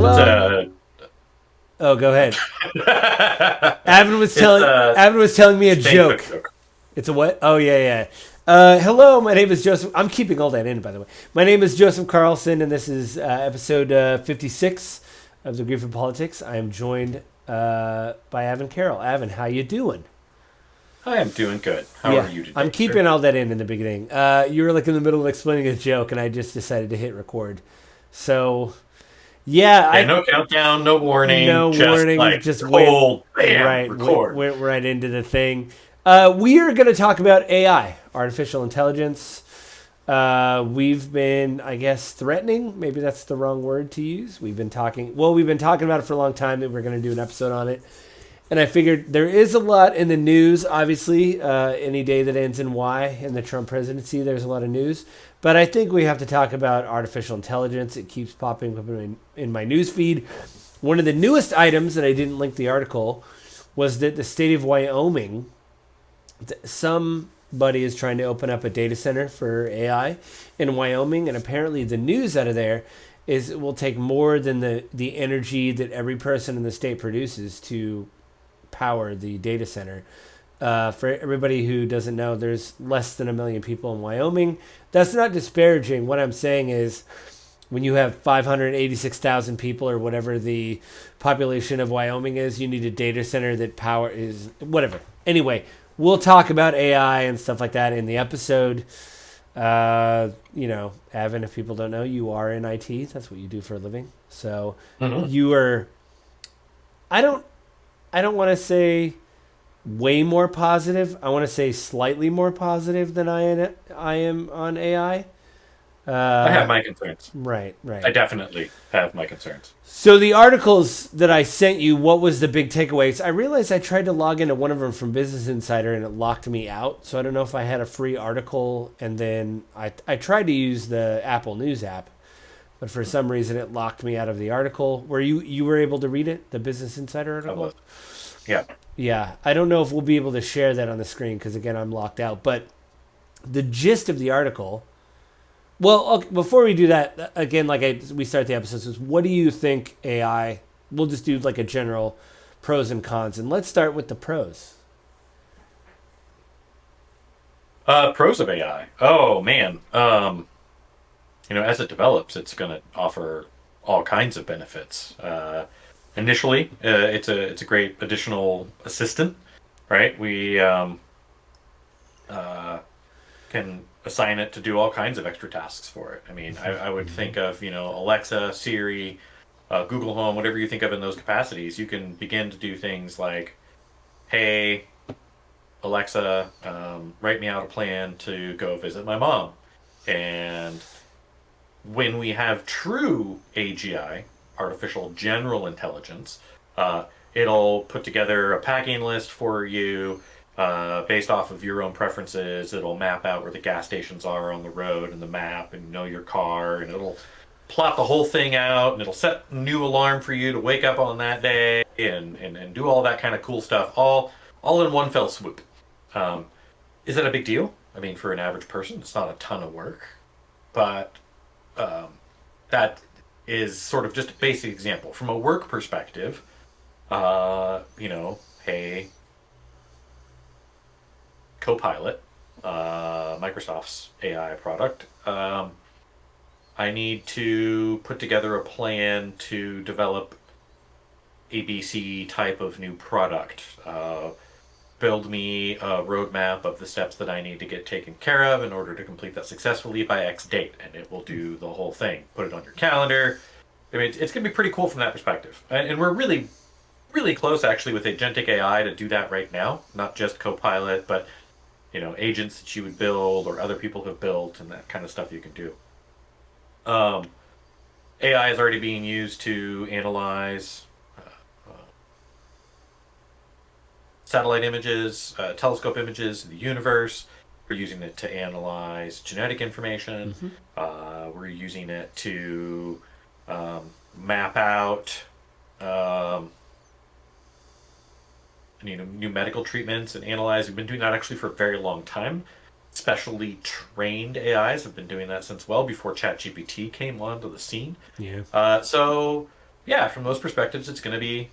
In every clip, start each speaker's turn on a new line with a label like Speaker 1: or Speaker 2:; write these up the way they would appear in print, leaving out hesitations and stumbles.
Speaker 1: It's
Speaker 2: Hello. Oh, go ahead. Avin was
Speaker 1: it's
Speaker 2: telling
Speaker 1: a
Speaker 2: Avin was telling me a
Speaker 1: Dane Cook
Speaker 2: joke.
Speaker 1: joke.
Speaker 2: It's a what? Oh yeah, yeah. Hello, my name is Joseph. I'm keeping all that in, by the way. My name is Joseph Carlson, and this is episode 56 of the Grief of Politics. I am joined by Avin Carroll. Avin, how you doing?
Speaker 1: I am doing good. How are
Speaker 2: Yeah,
Speaker 1: you
Speaker 2: I'm
Speaker 1: today, sir?
Speaker 2: keeping all that in the beginning. You were like in the middle of explaining a joke, and I just decided to hit record. So yeah,
Speaker 1: Yeah,
Speaker 2: I
Speaker 1: no countdown, no warning,
Speaker 2: no
Speaker 1: just
Speaker 2: warning,
Speaker 1: like
Speaker 2: just went
Speaker 1: cold, bam,
Speaker 2: right,
Speaker 1: record.
Speaker 2: went right into the thing. We are going to talk about AI, artificial intelligence. We've been, I guess, threatening. Maybe that's the wrong word to use. We've been talking. Well, we've been talking about it for a long time that we're going to do an episode on it. And I figured there is a lot in the news. Obviously, any day that ends in Y in the Trump presidency, there's a lot of news. But I think we have to talk about artificial intelligence. It keeps popping up in my news feed. One of the newest items that I didn't link the article was that the state of Wyoming, somebody is trying to open up a data center for AI in Wyoming, and apparently the news out of there is it will take more than the energy that every person in the state produces to power the data center. For everybody who doesn't know, there's less than 1 million people in Wyoming. That's not disparaging. What I'm saying is, when you have 586,000 people or whatever the population of Wyoming is, you need a data center that power is whatever. Anyway, we'll talk about AI and stuff like that in the episode. Avin, if people don't know, you are in IT. That's what you do for a living. So
Speaker 1: Hmm.
Speaker 2: you are. I don't. I don't want to say way more positive. I want to say slightly more positive than I am on AI.
Speaker 1: I have
Speaker 2: Uh,
Speaker 1: my concerns.
Speaker 2: right,
Speaker 1: I
Speaker 2: right.
Speaker 1: definitely have my concerns.
Speaker 2: So the articles that I sent you, what was the big takeaways? I realized I tried to log into one of them from Business Insider and it locked me out. So I don't know if I had a free article and then I tried to use the Apple News app, but for some reason it locked me out of the article. Were you were able to read it, the Business Insider
Speaker 1: I
Speaker 2: article?
Speaker 1: was. Yeah.
Speaker 2: Yeah, I don't know if we'll be able to share that on the screen because again I'm locked out. But the gist of the article. Well, okay, before we do that, again, we start the episodes, is what do you think AI? We'll just do like a general pros and cons, and let's start with the pros.
Speaker 1: Pros of AI. Oh man. As it develops, it's going to offer all kinds of benefits. Initially, it's a great additional assistant, right? We uh, can assign it to do all kinds of extra tasks for it. I mean, I would think of Alexa, Siri, Google Home, whatever you think of in those capacities. You can begin to do things like, "Hey, Alexa, write me out a plan to go visit my mom," and when we have true AGI, artificial general intelligence, uh, it'll put together a packing list for you based off of your own preferences. It'll map out where the gas stations are on the road and the map and know your car, and it'll plot the whole thing out, and it'll set a new alarm for you to wake up on that day and do all that kind of cool stuff all in one fell swoop. Um, is that a big deal? I mean, for an average person, it's not a ton of work, but um, that is sort of just a basic example. From a work perspective, hey, Copilot, Microsoft's AI product, I need to put together a plan to develop ABC type of new product. Build me a roadmap of the steps that I need to get taken care of in order to complete that successfully by X date, and it will do the whole thing. Put it on your calendar. I mean, it's going to be pretty cool from that perspective, and we're really, really close actually with agentic AI to do that right now. Not just Copilot, but agents that you would build or other people have built, and that kind of stuff you can do. Um, AI is already being used to analyze satellite images, telescope images in the universe. We're using it to analyze genetic information.
Speaker 2: Mm-hmm.
Speaker 1: We're using it to map out um, new medical treatments and analyze. We've been doing that actually for a very long time. Specially trained AIs have been doing that since well before ChatGPT came onto the scene.
Speaker 2: Yeah.
Speaker 1: So yeah, from those perspectives, it's gonna be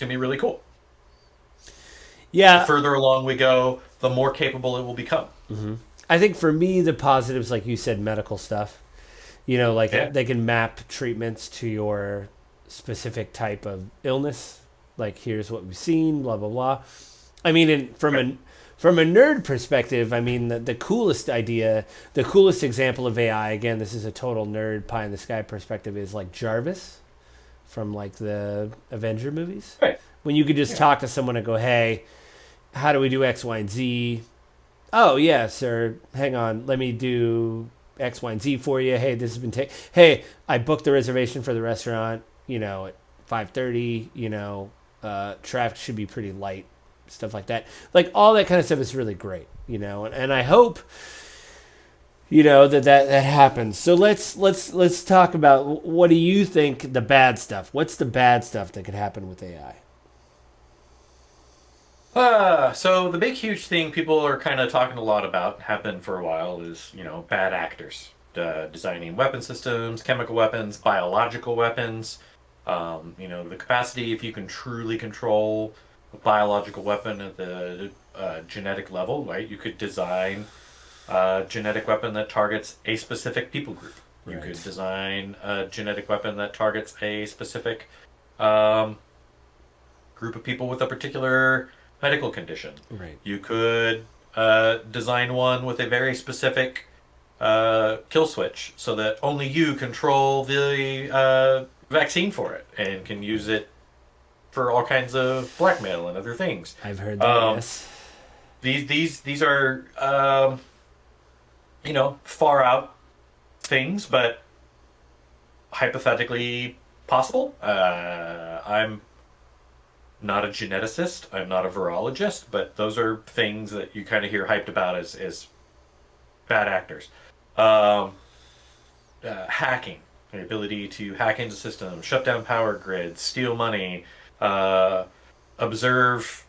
Speaker 1: really cool. The
Speaker 2: Yeah,
Speaker 1: further along we go, the more capable it will become.
Speaker 2: I think for me the positives, like you said, medical stuff. Like
Speaker 1: Yeah,
Speaker 2: they can map treatments to your specific type of illness. Like here's what we've seen, blah blah blah. I mean,
Speaker 1: right.
Speaker 2: from a nerd perspective, I mean the coolest idea, the coolest example of AI. Again, this is a total nerd pie in the sky perspective. Is like Jarvis from like the Avenger movies,
Speaker 1: Right.
Speaker 2: when you could just
Speaker 1: Yeah.
Speaker 2: talk to someone and go, "Hey, how do we do X, Y, and Z?" Oh yeah, sir. Hang on, let me do X, Y, and Z for you. Hey, this has been taken. Hey, I booked the reservation for the restaurant. At 5:30. Traffic should be pretty light. Stuff like that. Like all that kind of stuff is really great. And I hope that happens. So let's talk about what do you think the bad stuff. What's the bad stuff that could happen with AI?
Speaker 1: So the big huge thing people are kind of talking a lot about, have been for a while, is bad actors designing weapon systems, chemical weapons, biological weapons. The capacity, if you can truly control a biological weapon at the genetic level, right? You could design a genetic weapon that targets a specific people group. You could
Speaker 2: Right.
Speaker 1: design a genetic weapon that targets a specific um, group of people with a particular medical condition.
Speaker 2: Right.
Speaker 1: You could design one with a very specific kill switch so that only you control the vaccine for it and can use it for all kinds of blackmail and other things.
Speaker 2: I've heard that.
Speaker 1: Um,
Speaker 2: Yes.
Speaker 1: these are far out things, but hypothetically possible. I'm not a geneticist. I'm not a virologist, but those are things that you kind of hear hyped about as bad actors. Um, Hacking, the ability to hack into systems, shut down power grids, steal money, uh, observe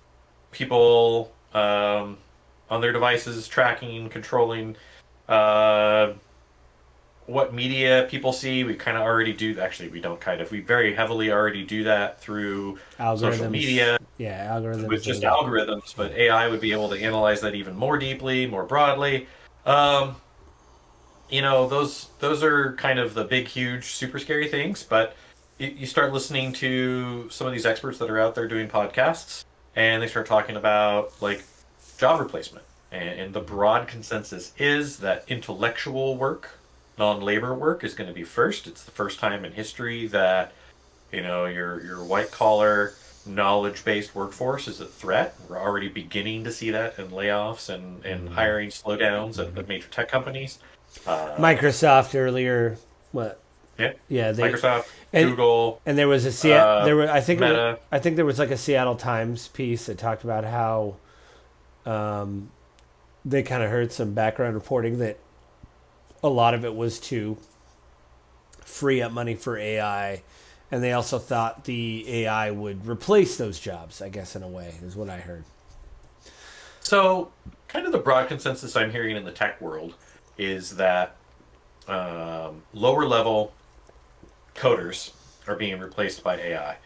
Speaker 1: people on their devices, tracking, controlling uh, what media people see. We kind of already do. Actually, we don't kind of. We very heavily already do that through social
Speaker 2: Algorithms.
Speaker 1: media
Speaker 2: Yeah,
Speaker 1: with
Speaker 2: algorithms
Speaker 1: just
Speaker 2: and
Speaker 1: algorithms,
Speaker 2: yeah.
Speaker 1: but AI would be able to analyze that even more deeply, more broadly. Um, those are kind of the big, huge, super scary things. But you start listening to some of these experts that are out there doing podcasts, and they start talking about like job replacement. And the broad consensus is that intellectual work, non-labor work, is going to be first. It's the first time in history that your white collar knowledge based workforce is a threat. We're already beginning to see that in layoffs and hiring slowdowns at major tech companies. Uh,
Speaker 2: Microsoft earlier. What?
Speaker 1: yeah,
Speaker 2: Yeah, they
Speaker 1: Microsoft,
Speaker 2: and
Speaker 1: Google,
Speaker 2: and there was a Seattle. There were
Speaker 1: Meta.
Speaker 2: I think there was like a Seattle Times piece that talked about how they kind of heard some background reporting that a lot of it was to free up money for AI, and they also thought the AI would replace those jobs. I guess in a way is what I heard.
Speaker 1: So, kind of the broad consensus I'm hearing in the tech world is that lower level coders are being replaced by AI.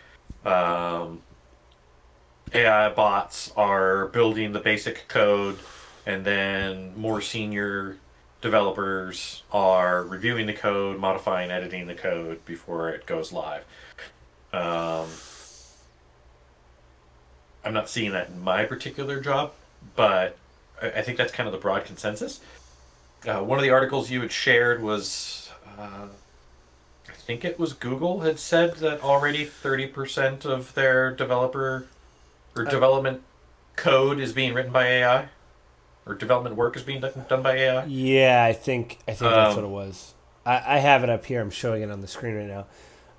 Speaker 1: AI bots are building the basic code, and then more senior developers are reviewing the code, modifying, editing the code before it goes live. Um, I'm not seeing that in my particular job, but I think that's kind of the broad consensus. One of the articles you had shared was, I think it was Google had said that already 30% of their developer or
Speaker 2: Uh,
Speaker 1: development code is being written by AI, or development work is being done by AI.
Speaker 2: yeah, I think that's what it
Speaker 1: Um,
Speaker 2: was. I have it up here. I'm showing it on the screen right now.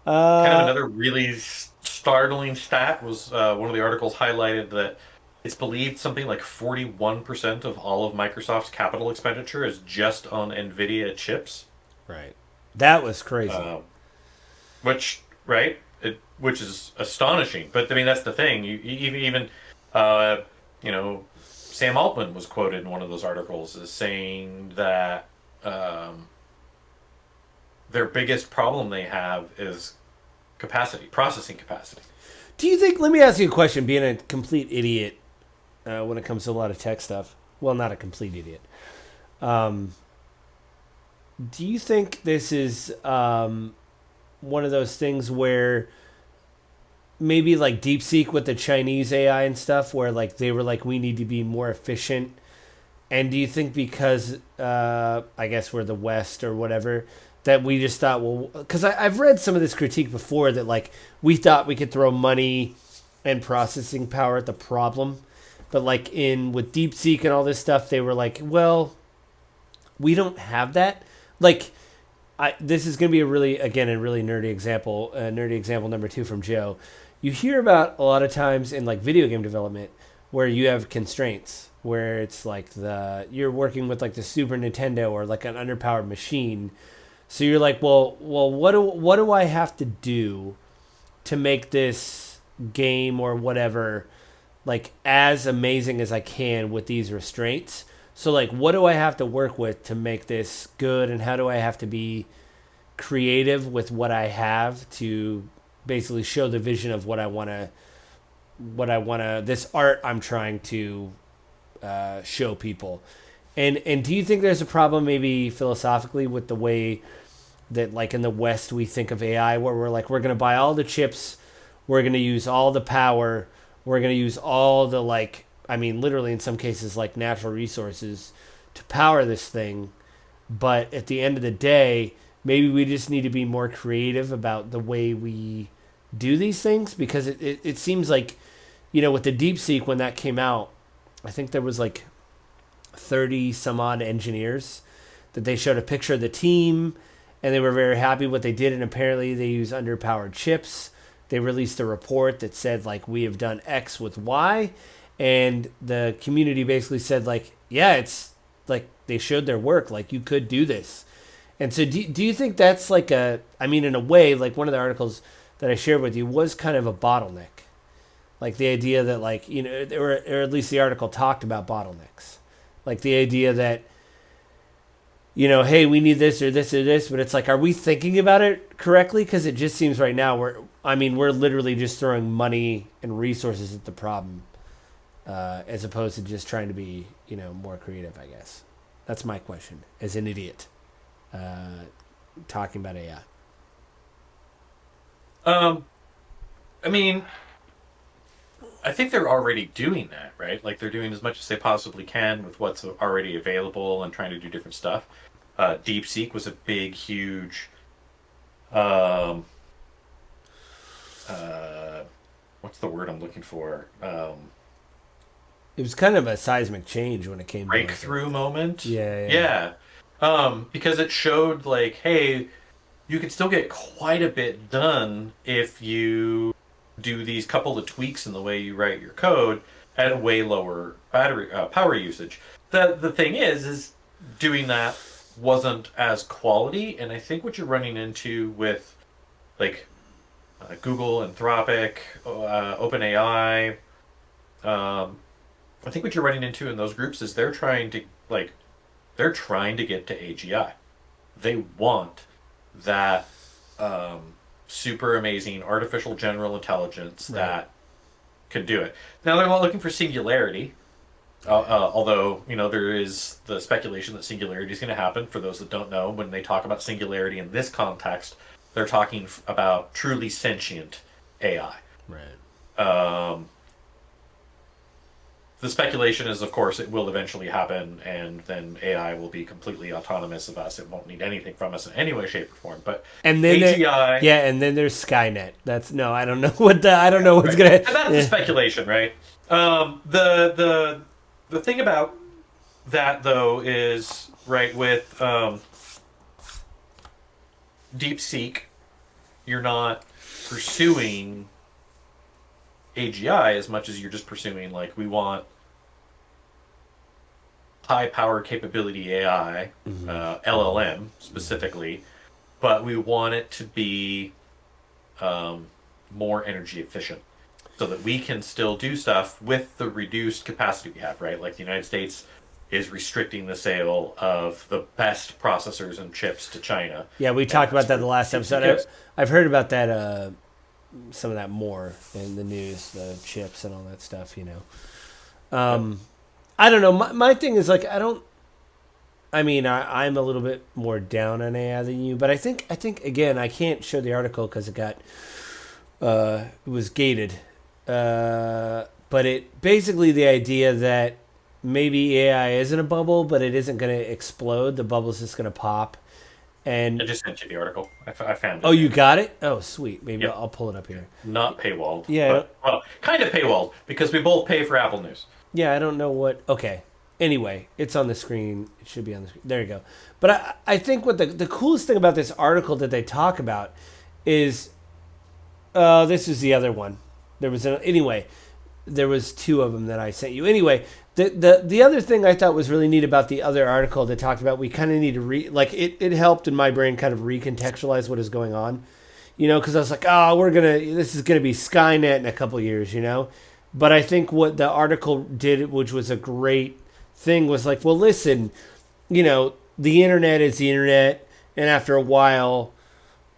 Speaker 1: Kind of
Speaker 2: Uh,
Speaker 1: another really startling stat was one of the articles highlighted that it's believed something like 41% of all of Microsoft's capital expenditure is just on NVIDIA chips.
Speaker 2: right. That was crazy.
Speaker 1: Um, which is astonishing. But I mean, that's the thing. Even uh, you know, Sam Altman was quoted in one of those articles as saying that their biggest problem they have is capacity, processing capacity.
Speaker 2: Do you think? Let me ask you a question. Being a complete idiot when it comes to a lot of tech stuff. Well, not a complete idiot. Um, do you think this is one of those things where maybe like DeepSeek with the Chinese AI and stuff, where like they were like, we need to be more efficient? And do you think because I guess we're the West or whatever, that we just thought, well, because I've read some of this critique before that like we thought we could throw money and processing power at the problem, but like in with DeepSeek and all this stuff, they were like, well, we don't have that. Like, this is going to be a really, again, a really nerdy example. Nerdy example number 2 from Joe. You hear about a lot of times in like video game development where you have constraints, where it's like you're working with like the Super Nintendo or like an underpowered machine. So you're like, well, what do I have to do to make this game or whatever like as amazing as I can with these restraints? So like, what do I have to work with to make this good, and how do I have to be creative with what I have to basically show the vision of this art I'm trying to show people? And do you think there's a problem maybe philosophically with the way that like in the West we think of AI, where we're like, we're going to buy all the chips, we're going to use all the power, we're going to use all the like, I mean, literally in some cases like natural resources to power this thing. But at the end of the day, maybe we just need to be more creative about the way we do these things, because it seems like, with the DeepSeek, when that came out, I think there was like 30 some odd engineers that they showed a picture of the team, and they were very happy what they did. And apparently they use underpowered chips. They released a report that said like, we have done X with Y. And the community basically said like, yeah, it's like they showed their work, like you could do this. And so do you think that's like in a way, like one of the articles that I shared with you was kind of a bottleneck. Like the idea that like, or at least the article talked about bottlenecks. Like the idea that, hey, we need this or this or this, but it's like, are we thinking about it correctly? Because it just seems right now we're literally just throwing money and resources at the problem, as opposed to just trying to be, more creative, I guess. That's my question as an idiot, talking about AI.
Speaker 1: I mean, I think they're already doing that, right? Like they're doing as much as they possibly can with what's already available and trying to do different stuff. DeepSeek was a big, huge, what's the word I'm looking for?
Speaker 2: It was kind of a seismic change when it came
Speaker 1: breakthrough moment.
Speaker 2: Yeah.
Speaker 1: Because it showed like, hey, you can still get quite a bit done if you do these couple of tweaks in the way you write your code at a way lower battery power usage. The thing is doing that wasn't as quality, and I think what you're running into with like Google, Anthropic, OpenAI, I think what you're running into in those groups is they're trying to get to AGI. They want that super amazing artificial general intelligence that can do it. Now they're not looking for singularity, although there is the speculation that singularity is going to happen. For those that don't know, when they talk about singularity in this context, they're talking about truly sentient AI.
Speaker 2: Right.
Speaker 1: The speculation is, of course, it will eventually happen, and then AI will be completely autonomous of us. It won't need anything from us in any way, shape, or form. But
Speaker 2: and then
Speaker 1: AGI,
Speaker 2: and then there's Skynet. I don't know I don't know what's gonna.
Speaker 1: And that's the speculation, right? The thing about that though is right with DeepSeek, you're not pursuing AGI as much as you're just pursuing like, we want high power capability AI, LLM specifically, but we want it to be more energy efficient so that we can still do stuff with the reduced capacity we have, right? Like the United States is restricting the sale of the best processors and chips to China.
Speaker 2: Yeah, we talked about that in the last episode. I've heard about that some of that more in the news, the chips and all that stuff.
Speaker 1: Yep.
Speaker 2: I don't know. My thing is like I don't. I mean, I'm a little bit more down on AI than you, but I think again, I can't show the article because it was gated. But it basically the idea that maybe AI isn't a bubble, but it isn't going to explode. The bubble's just going to pop.
Speaker 1: I
Speaker 2: And
Speaker 1: just sent you the article. I found
Speaker 2: oh,
Speaker 1: it
Speaker 2: you
Speaker 1: here.
Speaker 2: got it? Oh, sweet. Maybe
Speaker 1: Yep.
Speaker 2: I'll pull it up here.
Speaker 1: Not paywalled,
Speaker 2: Yeah,
Speaker 1: but well, kind of paywalled because we both pay for Apple News.
Speaker 2: yeah. I don't know what. Okay. Anyway, it's on the screen. It should be on the screen. There you go. But I think what the coolest thing about this article that they talk about is this is the other one. Anyway. There was two of them that I sent you. Anyway, the other thing I thought was really neat about the other article that talked about we kind of need to it helped in my brain kind of recontextualize what is going on, because I was like, oh, this is gonna be Skynet in a couple years, but I think what the article did, which was a great thing, was like, well, listen, the internet is the internet, and after a while,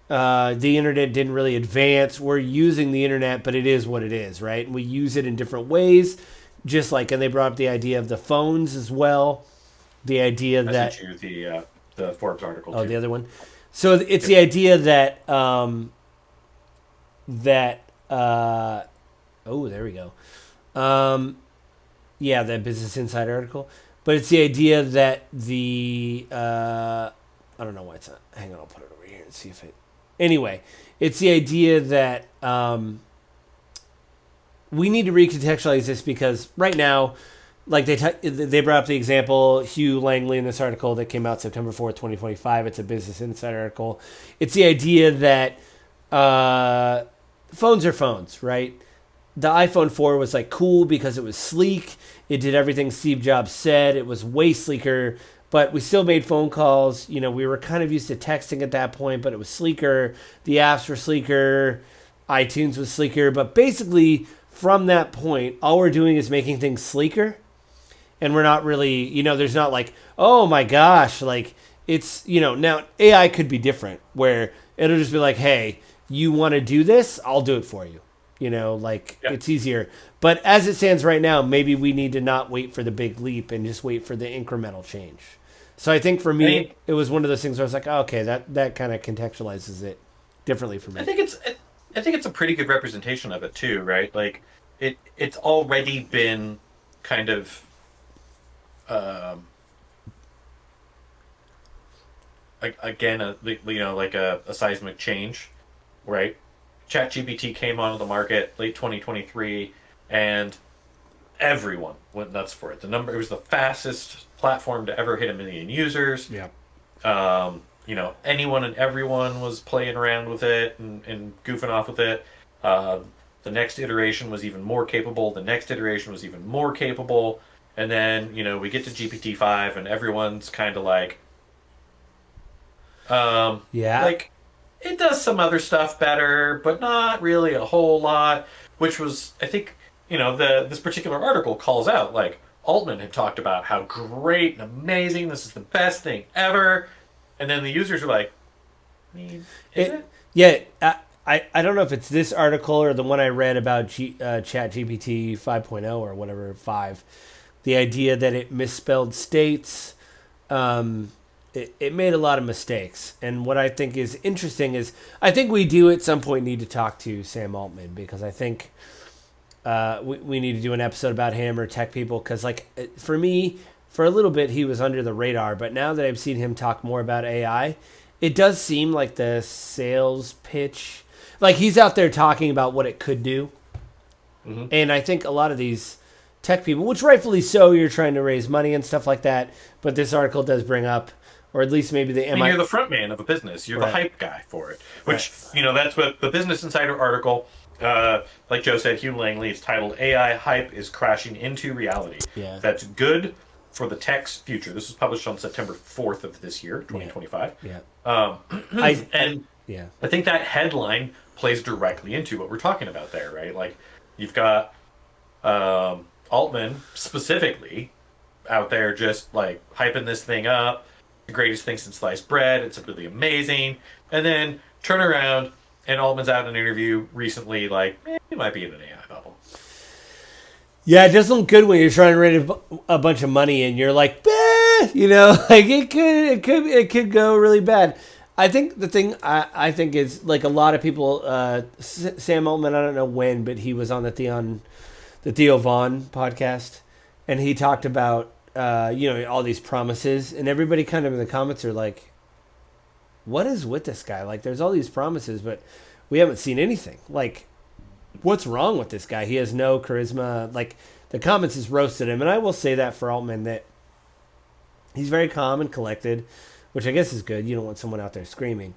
Speaker 2: the internet didn't really advance. We're using the internet, but it is what it is, right? And we use it in different ways, and they brought up the idea of the phones as well. The idea
Speaker 1: I
Speaker 2: that
Speaker 1: sent you the Forbes article
Speaker 2: oh,
Speaker 1: too.
Speaker 2: the other one. So it's the idea that oh, there we go. Yeah, that Business Insider article. But it's the idea that I don't know why it's not. Hang on, I'll put it over here and see if it. Anyway, it's the idea that we need to recontextualize this because right now, like they brought up the example Hugh Langley in this article that came out September 4th, 2025. It's a Business Insider article. It's the idea that phones are phones, right? The iPhone 4 was like cool because it was sleek. It did everything Steve Jobs said. It was way sleeker, but we still made phone calls. We were kind of used to texting at that point, but it was sleeker. The apps were sleeker. iTunes was sleeker. But basically, from that point, all we're doing is making things sleeker. And we're not really, there's not like, oh my gosh, like it's, now AI could be different where it'll just be like, hey, you want to do this? I'll do it for you.
Speaker 1: Yeah.
Speaker 2: It's easier. But as it stands right now, maybe we need to not wait for the big leap and just wait for the incremental change. So I think for me, it was one of those things where I was like, oh, okay, that kind of contextualizes it differently for me.
Speaker 1: I think it's a pretty good representation of it too, right? Like it's already been kind of again like a seismic change, right? ChatGPT came onto the market late 2023, and everyone went nuts for it. It was the fastest platform to ever hit 1 million users.
Speaker 2: Yeah.
Speaker 1: Anyone and everyone was playing around with it and goofing off with it. The next iteration was even more capable. The next iteration was even more capable. And then, we get to GPT-5 and everyone's kind of like,
Speaker 2: Yeah.
Speaker 1: like, it does some other stuff better, but not really a whole lot, which was, I think, this particular article calls out, like, Altman had talked about how great and amazing, this is the best thing ever. And then the users are like, I mean, is it?
Speaker 2: Yeah. I don't know if it's this article or the one I read about Chat GPT 5.0 or whatever, 5. The idea that it misspelled states. It made a lot of mistakes. And what I think is interesting is I think we do at some point need to talk to Sam Altman because I think we need to do an episode about him or tech people because, like, for me, for a little bit, he was under the radar. But now that I've seen him talk more about AI, it does seem like the sales pitch, like he's out there talking about what it could do.
Speaker 1: Mm-hmm.
Speaker 2: And I think a lot of these tech people, which rightfully so, you're trying to raise money and stuff like that. But this article does bring up, or at least maybe the MI.
Speaker 1: You're the front man of a business. You're
Speaker 2: Right.
Speaker 1: the hype guy for it. Which, that's what the Business Insider article, like Joe said, Hugh Langley, is titled AI Hype is Crashing into Reality.
Speaker 2: Yeah.
Speaker 1: That's good for the tech's future. This was published on September 4th of this year, 2025.
Speaker 2: Yeah.
Speaker 1: And
Speaker 2: Yeah.
Speaker 1: I think that headline plays directly into what we're talking about there, right? Like, you've got Altman specifically out there just like hyping this thing up, the greatest thing since sliced bread. It's really amazing. And then turn around And Altman's out in an interview recently, like, it might be in an AI bubble.
Speaker 2: Yeah, it doesn't look good when you're trying to raise a bunch of money and you're like, like it could go really bad. I think the thing I think is like a lot of people. Sam Altman, I don't know when, but he was on the Theo Vaughn podcast, and he talked about all these promises, and everybody kind of in the comments are like, "What is with this guy? Like, there's all these promises, but we haven't seen anything. Like, what's wrong with this guy? He has no charisma." Like, the comments has roasted him, and I will say that for Altman that he's very calm and collected, which I guess is good. You don't want someone out there screaming.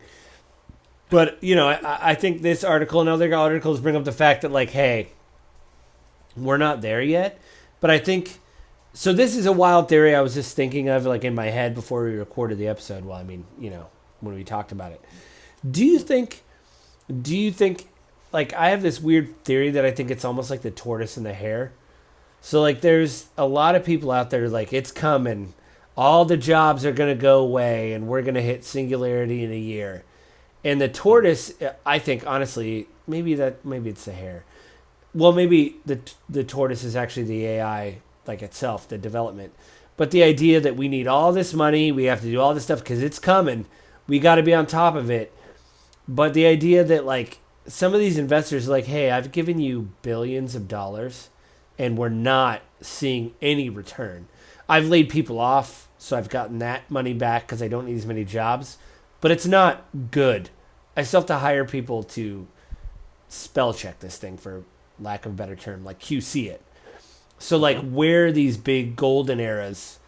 Speaker 2: But I think this article and other articles bring up the fact that like, hey, we're not there yet. But I think so. This is a wild theory I was just thinking of, like in my head before we recorded the episode. Well, I mean, when we talked about it. Do you think? Do you think? Like, I have this weird theory that I think it's almost like the tortoise and the hare. So like, there's a lot of people out there like it's coming. All the jobs are going to go away, and we're going to hit singularity in a year. And the tortoise, I think, honestly, maybe it's the hare. Well, maybe the tortoise is actually the AI, like itself, the development. But the idea that we need all this money, we have to do all this stuff because it's coming. We got to be on top of it. But the idea that like some of these investors are like, hey, I've given you billions of dollars, and we're not seeing any return. I've laid people off, so I've gotten that money back because I don't need as many jobs. But it's not good. I still have to hire people to spell check this thing, for lack of a better term, like QC it. So like, where are these big golden eras?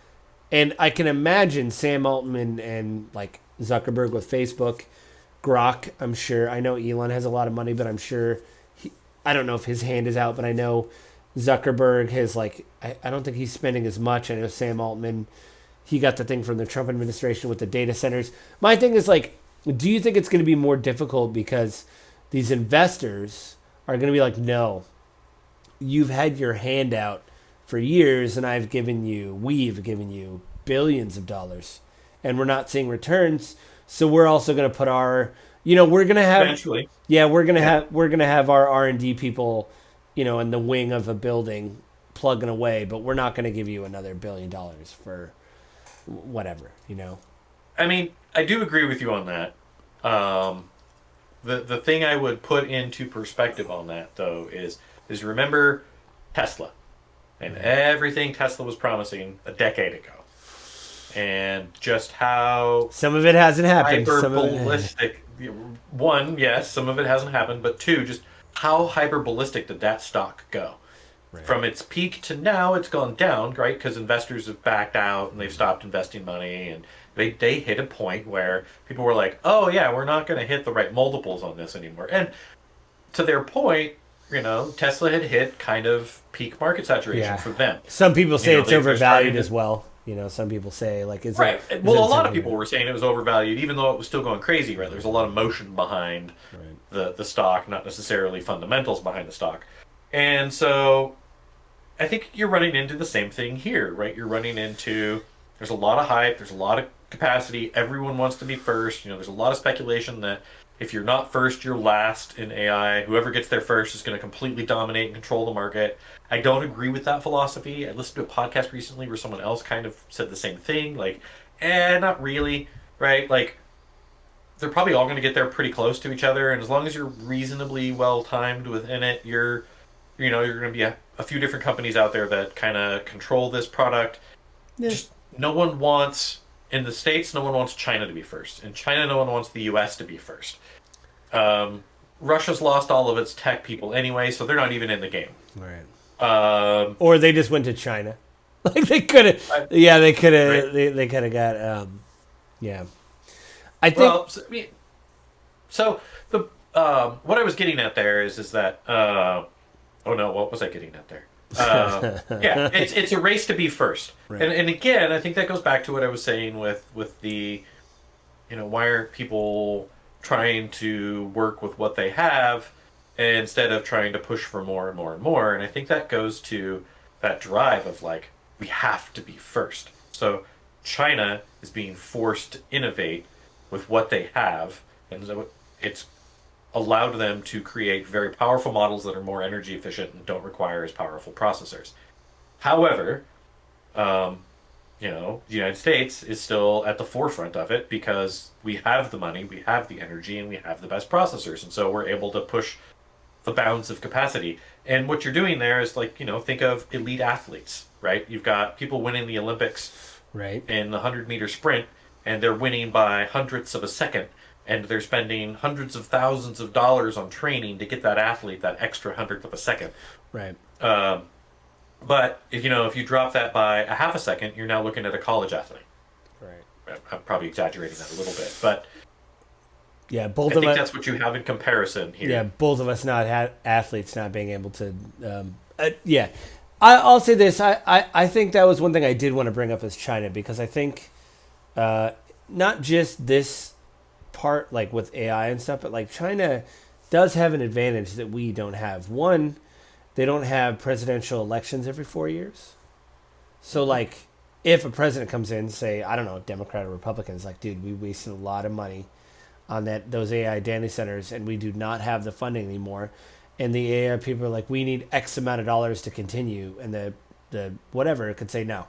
Speaker 2: And I can imagine Sam Altman and like Zuckerberg with Facebook, Grok, I'm sure. I know Elon has a lot of money, but I'm sure I don't know if his hand is out, but I know Zuckerberg has like, I don't think he's spending as much. I know Sam Altman, he got the thing from the Trump administration with the data centers. My thing is like, do you think it's going to be more difficult because these investors are going to be like, no, you've had your hand out for years and we've given you billions of dollars and we're not seeing returns. So we're also going to put our, we're going to have,
Speaker 1: Eventually.
Speaker 2: yeah, we're going to have our R&D people, in the wing of a building plugging away, but we're not going to give you another $1 billion for whatever.
Speaker 1: I mean, I do agree with you on that. The thing I would put into perspective on that though is remember Tesla and everything Tesla was promising a decade ago, and just how
Speaker 2: some of it hasn't happened.
Speaker 1: Hyperballistic. One, yes, some of it hasn't happened, but two, just how hyperballistic did that stock go? Right. From its peak to now, it's gone down, right? Because investors have backed out and they've stopped investing money, and they hit a point where people were like, "Oh yeah, we're not going to hit the right multiples on this anymore." And to their point, Tesla had hit kind of peak market saturation for them.
Speaker 2: Some people say it's overvalued as well. Some people say like it's
Speaker 1: right. Well, a lot of people were saying it was overvalued, even though it was still going crazy. Right? There's a lot of motion behind the stock, not necessarily fundamentals behind the stock, and so I think you're running into the same thing here, right? You're running into there's a lot of hype, there's a lot of capacity. Everyone wants to be first. There's a lot of speculation that if you're not first, you're last in AI. Whoever gets there first is going to completely dominate and control the market. I don't agree with that philosophy. I listened to a podcast recently where someone else kind of said the same thing. Like, not really, right? Like, they're probably all going to get there pretty close to each other. And as long as you're reasonably well timed within it, you're going to be a few different companies out there that kind of control this product. Yeah. Just no one wants, in the States, no one wants China to be first. In China, no one wants the U.S. to be first. Russia's lost all of its tech people anyway, so they're not even in the game.
Speaker 2: Right. Or they just went to China. Like they could have. Yeah, they could have. Right. They could have got. Yeah. I think.
Speaker 1: Well, so the what I was getting at there is that. Oh no, what was I getting at there? Yeah, it's a race to be first, right. and again, I think that goes back to what I was saying with the, why aren't people trying to work with what they have instead of trying to push for more and more and more? And I think that goes to that drive of like, we have to be first. So China is being forced to innovate with what they have, and so it's allowed them to create very powerful models that are more energy efficient and don't require as powerful processors. However, um, the United States is still at the forefront of it because we have the money, we have the energy, and we have the best processors, and so we're able to push the bounds of capacity. And what you're doing there is like, think of elite athletes, right? You've got people winning the Olympics
Speaker 2: Right.
Speaker 1: in the 100-meter sprint, and they're winning by hundredths of a second, and they're spending hundreds of thousands of dollars on training to get that athlete that extra hundredth of a second.
Speaker 2: Right.
Speaker 1: Um, but if you drop that by a half a second, you're now looking at a college athlete.
Speaker 2: Right.
Speaker 1: I'm probably exaggerating that a little bit, but
Speaker 2: Yeah,
Speaker 1: I think that's what you have in comparison here.
Speaker 2: Yeah, both of us not athletes not being able to. Yeah, I'll say this. I think that was one thing I did want to bring up as China, because I think not just this part like with AI and stuff, but like China does have an advantage that we don't have. One, they don't have presidential elections every 4 years. So like, if a president comes in, say I don't know, Democrat or Republican, is like, dude, we wasted a lot of money on those AI data centers, and we do not have the funding anymore. And the AI people are like, we need X amount of dollars to continue, and the whatever could say no.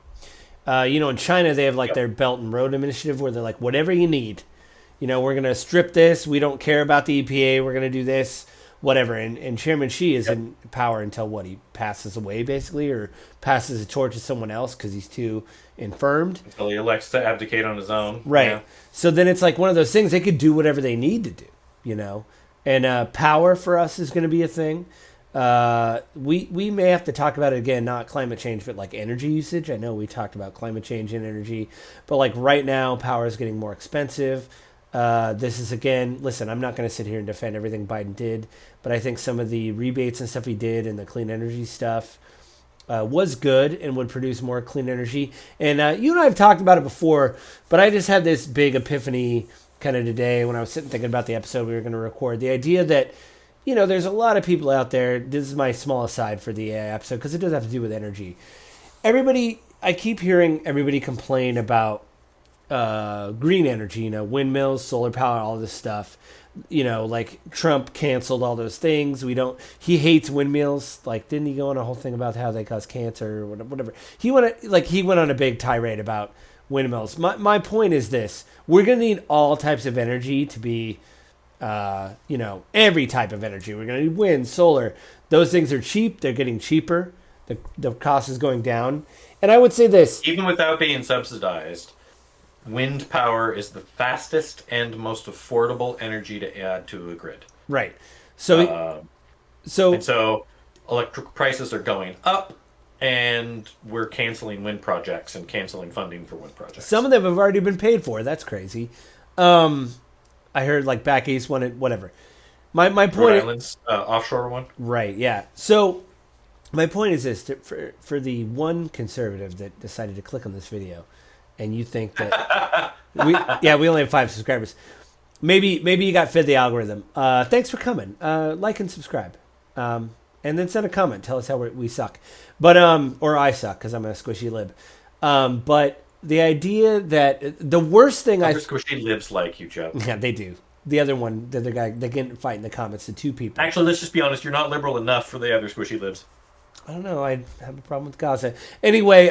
Speaker 2: In China they have like their Belt and Road Initiative where they're like, whatever you need, we're gonna strip this. We don't care about the EPA. We're gonna do this, whatever. And Chairman Xi is in power until what, he passes away basically, or passes the torch to someone else because he's too infirmed.
Speaker 1: Until he elects to abdicate on his own.
Speaker 2: Right.
Speaker 1: Yeah.
Speaker 2: So then it's like one of those things, they could do whatever they need to do. And power for us is going to be a thing. We may have to talk about it again, not climate change, but like energy usage. I know we talked about climate change and energy, but like right now, power is getting more expensive. This is again, listen, I'm not going to sit here and defend everything Biden did, but I think some of the rebates and stuff he did and the clean energy stuff was good and would produce more clean energy. And you and I have talked about it before, but I just had this big epiphany kind of today when I was sitting thinking about the episode we were going to record. The idea that, there's a lot of people out there. This is my small aside for the AI episode because it does have to do with energy. I keep hearing everybody complain about green energy, windmills, solar power, all this stuff. Like Trump canceled all those things. He hates windmills. Like, didn't he go on a whole thing about how they cause cancer or whatever? He went on a big tirade about windmills. My point is this: we're going to need all types of energy to be, every type of energy. We're going to need wind, solar. Those things are cheap. They're getting cheaper. The cost is going down. And I would say this:
Speaker 1: even without being subsidized, wind power is the fastest and most affordable energy to add to a grid.
Speaker 2: Right. So
Speaker 1: electric prices are going up, and we're canceling wind projects and canceling funding for wind projects.
Speaker 2: Some of them have already been paid for. That's crazy. I heard like back east wanted whatever. My point.
Speaker 1: Rhode Island's offshore one.
Speaker 2: Right. Yeah. So my point is this: for the one conservative that decided to click on this video, and you think that we only have 5 subscribers. Maybe you got fed the algorithm. Thanks for coming. Like and subscribe. And then send a comment. Tell us how we suck. But or I suck because I'm a squishy lib. But the idea that the worst thing
Speaker 1: Squishy libs like you, Joe.
Speaker 2: Yeah, they do. The other guy, they get in a fight in the comments to 2 people.
Speaker 1: Actually, let's just be honest. You're not liberal enough for the other squishy libs.
Speaker 2: I don't know. I have a problem with Gaza. Anyway,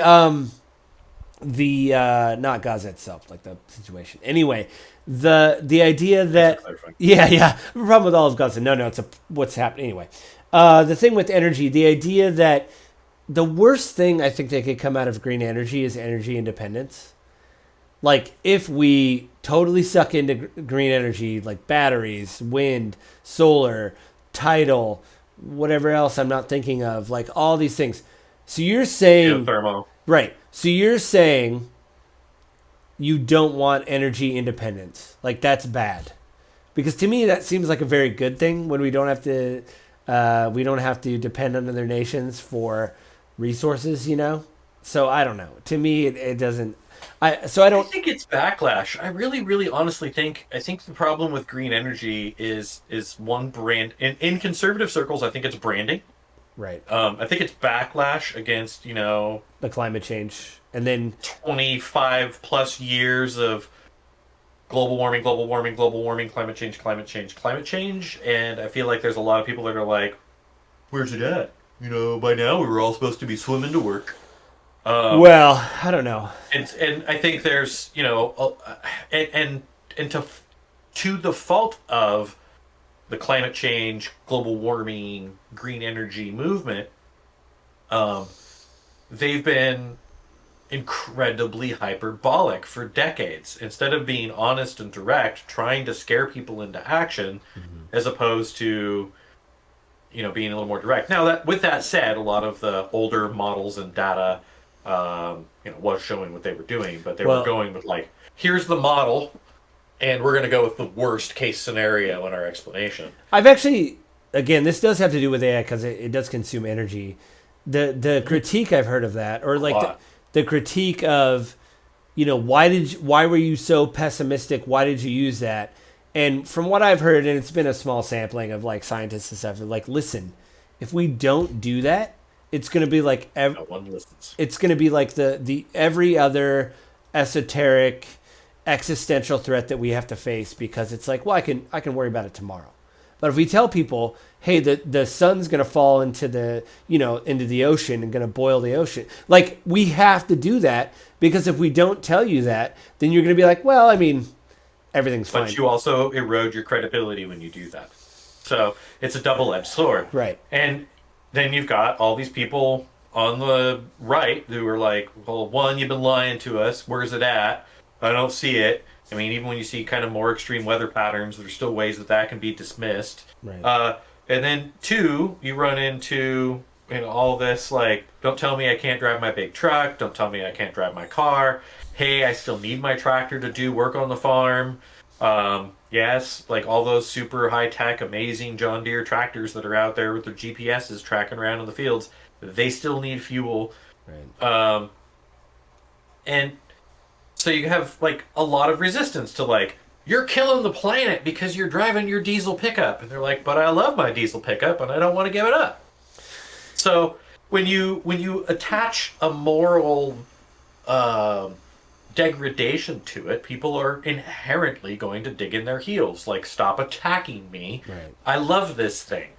Speaker 2: the not Gaza itself, like the situation. Anyway, the idea that I have a problem with all of Gaza. No, it's what's happening anyway. The thing with energy, the idea that the worst thing I think that could come out of green energy is energy independence. Like if we totally suck into green energy, like batteries, wind, solar, tidal, whatever else I'm not thinking of, like all these things. So you're saying
Speaker 1: geothermal.
Speaker 2: Right. So you're saying you don't want energy independence. Like that's bad. Because to me that seems like a very good thing when we don't have to depend on other nations for resources, So I don't know. To me it doesn't I
Speaker 1: think it's backlash. I really, really honestly I think the problem with green energy is one brand in conservative circles. I think it's branding.
Speaker 2: Right.
Speaker 1: I think it's backlash against,
Speaker 2: the climate change, and then
Speaker 1: 25 plus years of global warming, global warming, global warming, climate change, climate change, climate change, and I feel like there's a lot of people that are like, "Where's it at? You know, by now we were all supposed to be swimming to work." Um,
Speaker 2: Well, I don't know.
Speaker 1: and I think there's and to the fault of the climate change, global warming, green energy movement, um, they've been incredibly hyperbolic for decades instead of being honest and direct, trying to scare people into action
Speaker 2: Mhm.
Speaker 1: as opposed to being a little more direct. Now, that with that said, a lot of the older models and data was showing what they were doing, but they were
Speaker 2: Well,
Speaker 1: going with like, here's the model, and we're going to go with the worst case scenario in our explanation.
Speaker 2: I've actually, again, this does have to do with AI because it does consume energy. The critique I've heard of that, or
Speaker 1: A
Speaker 2: like
Speaker 1: lot.
Speaker 2: the critique of, why were you so pessimistic? Why did you use that? And from what I've heard, and it's been a small sampling of like scientists and stuff, they're like, listen, if we don't do that, it's gonna be like
Speaker 1: No one listens.
Speaker 2: it's gonna be like the every other esoteric existential threat that we have to face because it's like, well, I can worry about it tomorrow. But if we tell people, hey, the sun's gonna fall into into the ocean and gonna boil the ocean, like we have to do that because if we don't tell you that, then you're gonna be like, well, I mean, everything's fine.
Speaker 1: But you also erode your credibility when you do that. So it's a double edged sword.
Speaker 2: Right.
Speaker 1: And then you've got all these people on the right who are like, well, one, you've been lying to us. Where's it at? I don't see it. I mean, even when you see kind of more extreme weather patterns, there's still ways that that can be dismissed.
Speaker 2: Right.
Speaker 1: And then two, you run into all this like, don't tell me I can't drive my big truck. Don't tell me I can't drive my car. Hey, I still need my tractor to do work on the farm. Yes, like all those super high tech, amazing John Deere tractors that are out there with their GPSs tracking around in the fields, they still need fuel.
Speaker 2: Right.
Speaker 1: And so you have like a lot of resistance to like, you're killing the planet because you're driving your diesel pickup. And they're like, but I love my diesel pickup and I don't want to give it up. So when you attach a moral degradation to it, people are inherently going to dig in their heels. Like, stop attacking me.
Speaker 2: Right.
Speaker 1: I love this thing.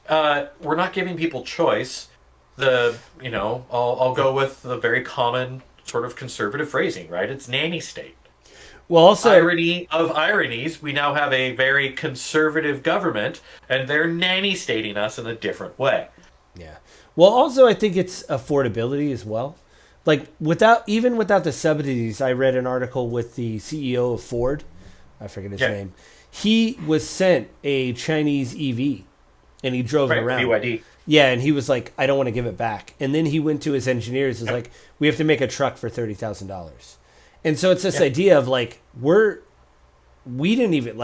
Speaker 1: We're not giving people choice. I'll go with the very common sort of conservative phrasing, right? It's nanny state.
Speaker 2: Well, also,
Speaker 1: Irony of ironies, we now have a very conservative government, and they're nanny stating us in a different way.
Speaker 2: yeah. Well, also, I think it's affordability as well. Like without the subsidies, I read an article with the CEO of Ford. I forget his
Speaker 1: Yeah.
Speaker 2: name. He was sent a Chinese EV, and he drove it
Speaker 1: Right,
Speaker 2: around.
Speaker 1: BYD.
Speaker 2: Yeah, and he was like, I don't want to give it back. And then he went to his engineers. And was like, we have to make a truck for $30,000. And so it's this
Speaker 1: Yeah.
Speaker 2: idea of like we didn't even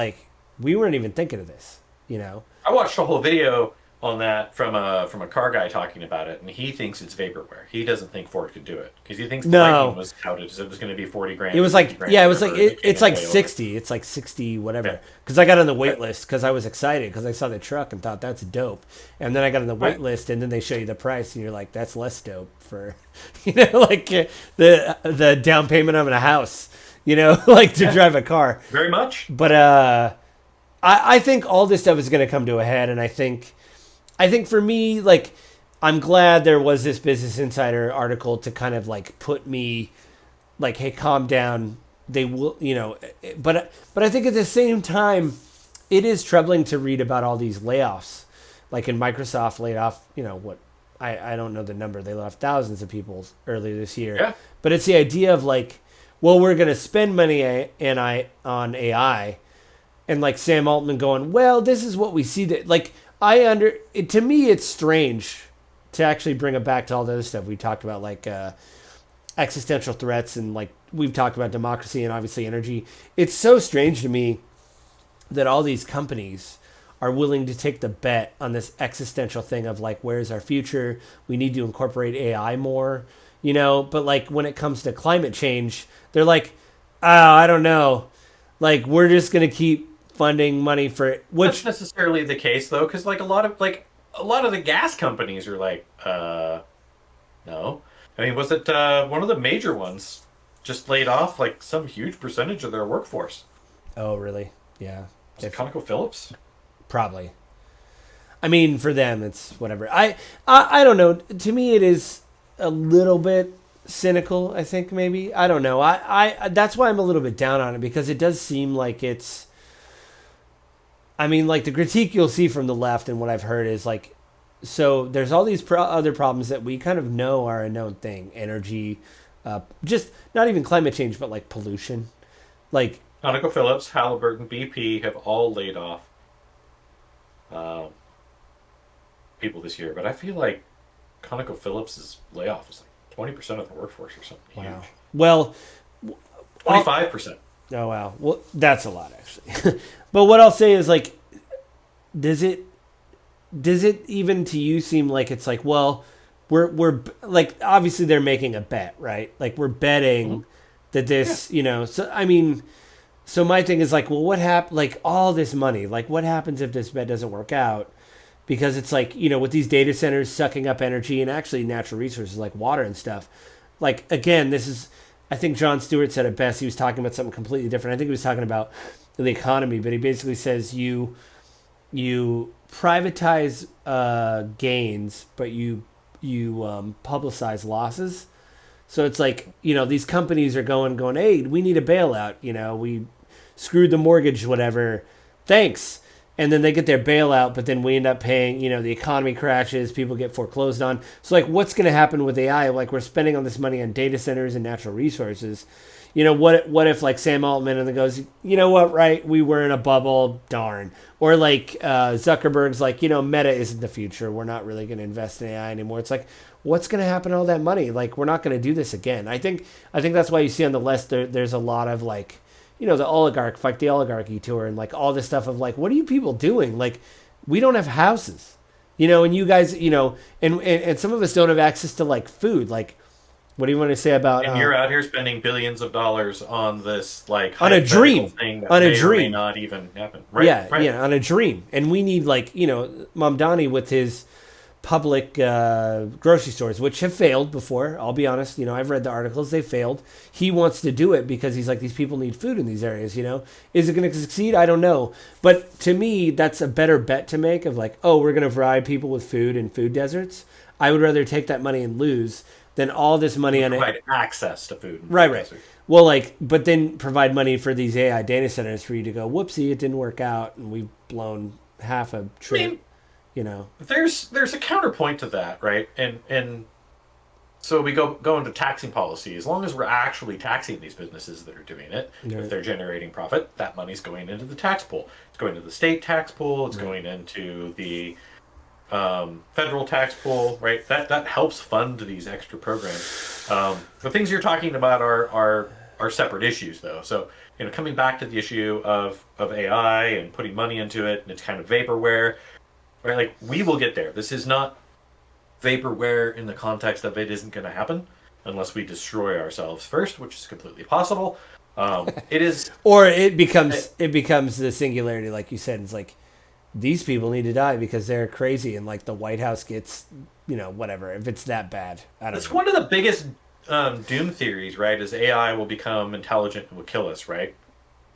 Speaker 2: we weren't even thinking of this, you know.
Speaker 1: I watched a whole video on that from a car guy talking about it, and he thinks it's vaporware. He doesn't think Ford could do it because he thinks the
Speaker 2: No.
Speaker 1: Lightning was touted as it was going to be 40 grand.
Speaker 2: It was
Speaker 1: 50
Speaker 2: like
Speaker 1: grand,
Speaker 2: yeah, it was like
Speaker 1: whatever. It came
Speaker 2: it's like
Speaker 1: way over.
Speaker 2: 60. It's like 60
Speaker 1: Yeah.
Speaker 2: whatever. Because I got on the wait
Speaker 1: Right.
Speaker 2: list because I was excited because I saw the truck and thought that's dope. And then I got on the wait
Speaker 1: Right.
Speaker 2: list and then they show you the price and you're like that's less dope for the down payment of a house, like to
Speaker 1: Yeah.
Speaker 2: drive a car.
Speaker 1: Very much.
Speaker 2: But I think all this stuff is going to come to a head, and I think for me, like, I'm glad there was this Business Insider article to kind of like put me, like, hey, calm down. They will, but I think at the same time, it is troubling to read about all these layoffs, like in Microsoft laid off, what. I don't know the number. They laid off thousands of people earlier this year.
Speaker 1: Yeah.
Speaker 2: But it's the idea of like, well, we're going to spend money on AI, and like Sam Altman going, well, this is what we see that like to me it's strange to actually bring it back to all the other stuff we talked about, like existential threats, and like we've talked about democracy and obviously energy. It's so strange to me that all these companies are willing to take the bet on this existential thing of like, where's our future? We need to incorporate AI more, but like when it comes to climate change, they're like, oh, I don't know. Like, we're just going to keep funding money for it,
Speaker 1: That's
Speaker 2: which
Speaker 1: necessarily the case though, because like a lot of the gas companies are like, no. I mean, was it one of the major ones just laid off like some huge percentage of their workforce?
Speaker 2: Oh, really? Yeah.
Speaker 1: Was it ConocoPhillips?
Speaker 2: Probably. I mean, for them, it's whatever. I don't know. To me, it is a little bit cynical. I think maybe I don't know. That's why I'm a little bit down on it because it does seem like it's. I mean, like the critique you'll see from the left and what I've heard is like, so there's all these other problems that we kind of know are a known thing: energy, just not even climate change, but like pollution, like
Speaker 1: ConocoPhillips, Halliburton, BP have all laid off uh, people this year, but I feel like ConocoPhillips' layoff was like 20% of the workforce or something
Speaker 2: wow.
Speaker 1: huge.
Speaker 2: Well,
Speaker 1: 25%.
Speaker 2: oh wow. Well, that's a lot actually. But what I'll say is like, does it even to you seem like it's like, well, we're like obviously they're making a bet, right? Like we're betting that this, so I mean, so my thing is like, well, what happened? Like all this money, like what happens if this bet doesn't work out? Because it's like, with these data centers sucking up energy and actually natural resources like water and stuff. Like again, this is, I think John Stewart said it best. He was talking about something completely different. I think he was talking about the economy, but he basically says you privatize gains, but you publicize losses. So it's like these companies are going. Hey, we need a bailout. We screwed the mortgage, whatever. Thanks. And then they get their bailout, but then we end up paying. The economy crashes, people get foreclosed on. So like, what's going to happen with AI? Like we're spending all this money on data centers and natural resources. What if like Sam Altman and then goes, what, right? We were in a bubble, darn. Or like Zuckerberg's like, Meta isn't the future. We're not really going to invest in AI anymore. It's like, what's going to happen to all that money? Like, we're not going to do this again. I think that's why you see on the list there's a lot of like, the oligarchy tour and like all this stuff of like, what are you people doing? Like, we don't have houses, and you guys, and some of us don't have access to like food, like. What do you want to say about?
Speaker 1: And you're out here spending billions of dollars on this like
Speaker 2: on a dream,
Speaker 1: thing that
Speaker 2: on
Speaker 1: may
Speaker 2: a dream,
Speaker 1: or may not even happen. Right?
Speaker 2: Yeah,
Speaker 1: right.
Speaker 2: yeah, on a dream. And we need like Mamdani with his public grocery stores, which have failed before. I'll be honest. I've read the articles; they failed. He wants to do it because he's like, these people need food in these areas. Is it going to succeed? I don't know. But to me, that's a better bet to make. Of like, oh, we're going to provide people with food in food deserts. I would rather take that money and lose than all this money on it.
Speaker 1: Provide access to food.
Speaker 2: Right. Well, like, but then provide money for these AI data centers for you to go, whoopsie, it didn't work out, and we've blown half a trip.
Speaker 1: There's a counterpoint to that, right? And so we go into taxing policy. As long as we're actually taxing these businesses that are doing it, if they're generating profit, that money's going into the tax pool. It's going to the state tax pool. It's going into the federal tax pool, right? That helps fund these extra programs. The things you're talking about are separate issues, though. So coming back to the issue of AI and putting money into it, and it's kind of vaporware, right? Like we will get there. This is not vaporware in the context of it isn't going to happen unless we destroy ourselves first, which is completely possible. It is,
Speaker 2: or it becomes the singularity, like you said. It's like, these people need to die because they're crazy, and like the White House gets, whatever. If it's that bad, I don't know.
Speaker 1: It's one of the biggest doom theories, right? Is AI will become intelligent and will kill us, right?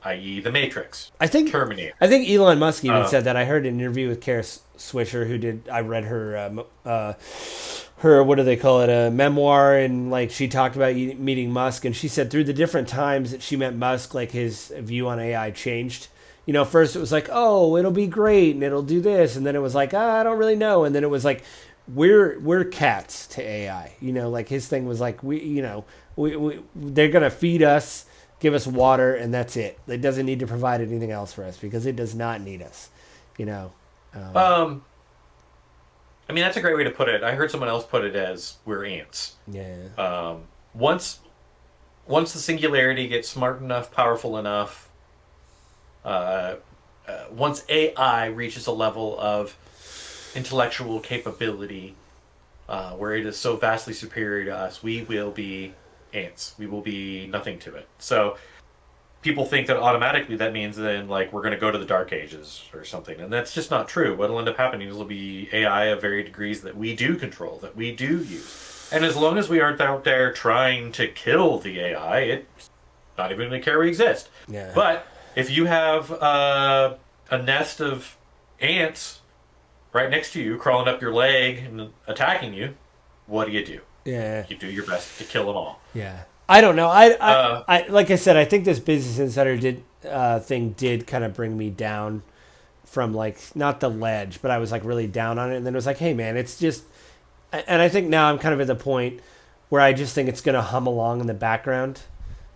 Speaker 1: I.e., the Matrix.
Speaker 2: I think
Speaker 1: Terminator.
Speaker 2: I think Elon Musk even said that. I heard an interview with Kara Swisher, who did. I read her what do they call it, a memoir, and like she talked about meeting Musk, and she said through the different times that she met Musk, like his view on AI changed. First it was like, oh, it'll be great and it'll do this, and then it was like, I don't really know, and then it was like, we're cats to AI. Like his thing was like, we they're gonna feed us, give us water, and that's it. It doesn't need to provide anything else for us because it does not need us.
Speaker 1: I mean, that's a great way to put it. I heard someone else put it as we're ants.
Speaker 2: Yeah.
Speaker 1: Once the singularity gets smart enough, powerful enough, once AI reaches a level of intellectual capability where it is so vastly superior to us, we will be ants. We will be nothing to it. So people think that automatically that means then like we're going to go to the dark ages or something, and that's just not true. What'll end up happening is it'll be AI of varied degrees that we do control, that we do use, and as long as we aren't out there trying to kill the AI, it's not even going to care we exist.
Speaker 2: Yeah.
Speaker 1: But if you have a nest of ants right next to you, crawling up your leg and attacking you, what do?
Speaker 2: Yeah.
Speaker 1: You do your best to kill them all.
Speaker 2: Yeah. I don't know.
Speaker 1: Uh,
Speaker 2: Like I said, I think this Business Insider thing did kind of bring me down from like not the ledge, but I was like really down on it, and then it was like, hey man, it's just, and I think now I'm kind of at the point where I just think it's gonna hum along in the background.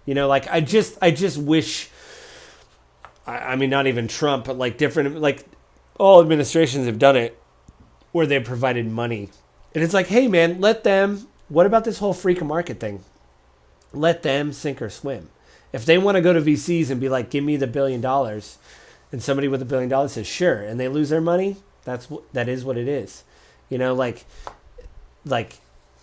Speaker 2: You know, like I just wish. I mean, not even Trump, but like different, like all administrations have done it, where they've provided money, and it's like, hey man, let them. What about this whole freak of market thing? Let them sink or swim. If they want to go to VCs and be like, give me the $1 billion, and somebody with $1 billion says sure, and they lose their money, that is what it is. You know, like